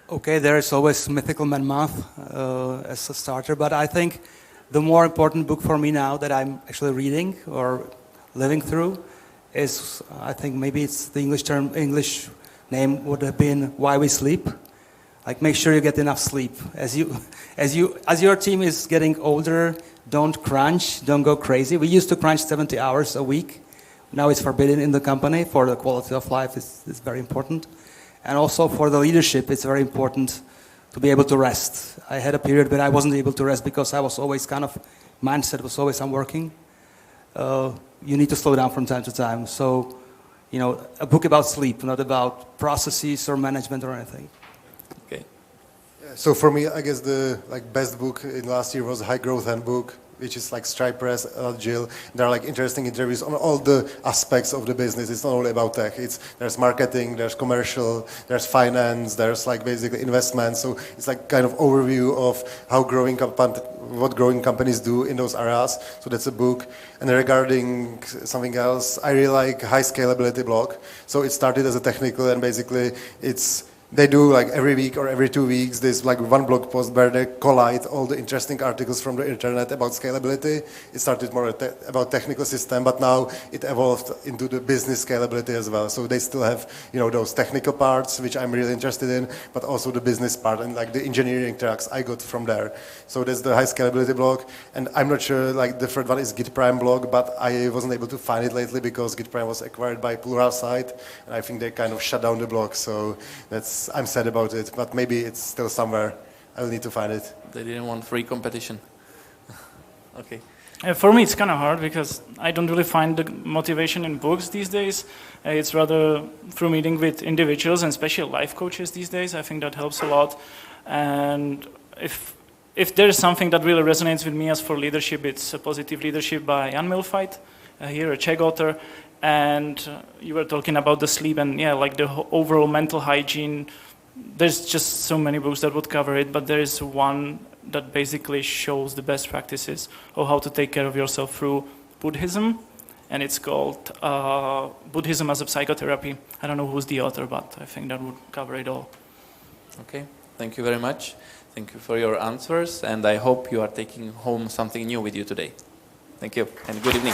Okay, there is always Mythical Man Math as a starter, but I think the more important book for me now that I'm actually reading or living through is, I think maybe it's the English name would have been Why We Sleep. Like, make sure you get enough sleep. As your team is getting older, don't crunch, don't go crazy. We used to crunch 70 hours a week. Now it's forbidden in the company. For the quality of life, it's very important. And also for the leadership, it's very important to be able to rest. I had a period when I wasn't able to rest because I was always mindset was always I'm working. You need to slow down from time to time. So, a book about sleep, not about processes or management or anything. Okay. Yeah, so for me, I guess the best book in last year was High Growth Handbook, which is like Stripe Press, Agile. There are interesting interviews on all the aspects of the business. It's not only about tech. There's marketing, there's commercial, there's finance, there's basically investment. So it's kind of overview of how what growing companies do in those areas. So that's a book. And regarding something else, I really like High Scalability blog. So it started as a technical, and basically they do every week or every 2 weeks, there's one blog post where they collide all the interesting articles from the internet about scalability. It started more about technical system, but now it evolved into the business scalability as well. So they still have, those technical parts, which I'm really interested in, but also the business part and the engineering tracks I got from there. So there's the High Scalability blog, and I'm not sure, the third one is Git Prime blog, but I wasn't able to find it lately because Git Prime was acquired by Pluralsight, and I think they kind of shut down the blog. So I'm sad about it, but maybe it's still somewhere. I'll need to find it. They didn't want free competition. Okay. For me, it's kind of hard because I don't really find the motivation in books these days. It's rather through meeting with individuals and especially life coaches these days. I think that helps a lot. And if there is something that really resonates with me as for leadership, it's Positive Leadership by Jan Milfeit, here a Czech author. And you were talking about the sleep and the overall mental hygiene. There's just so many books that would cover it, but there is one that basically shows the best practices of how to take care of yourself through Buddhism, and it's called Buddhism as a Psychotherapy. I don't know who's the author, but I think that would cover it all. Okay, thank you very much. Thank you for your answers, and I hope you are taking home something new with you today. Thank you, and good evening.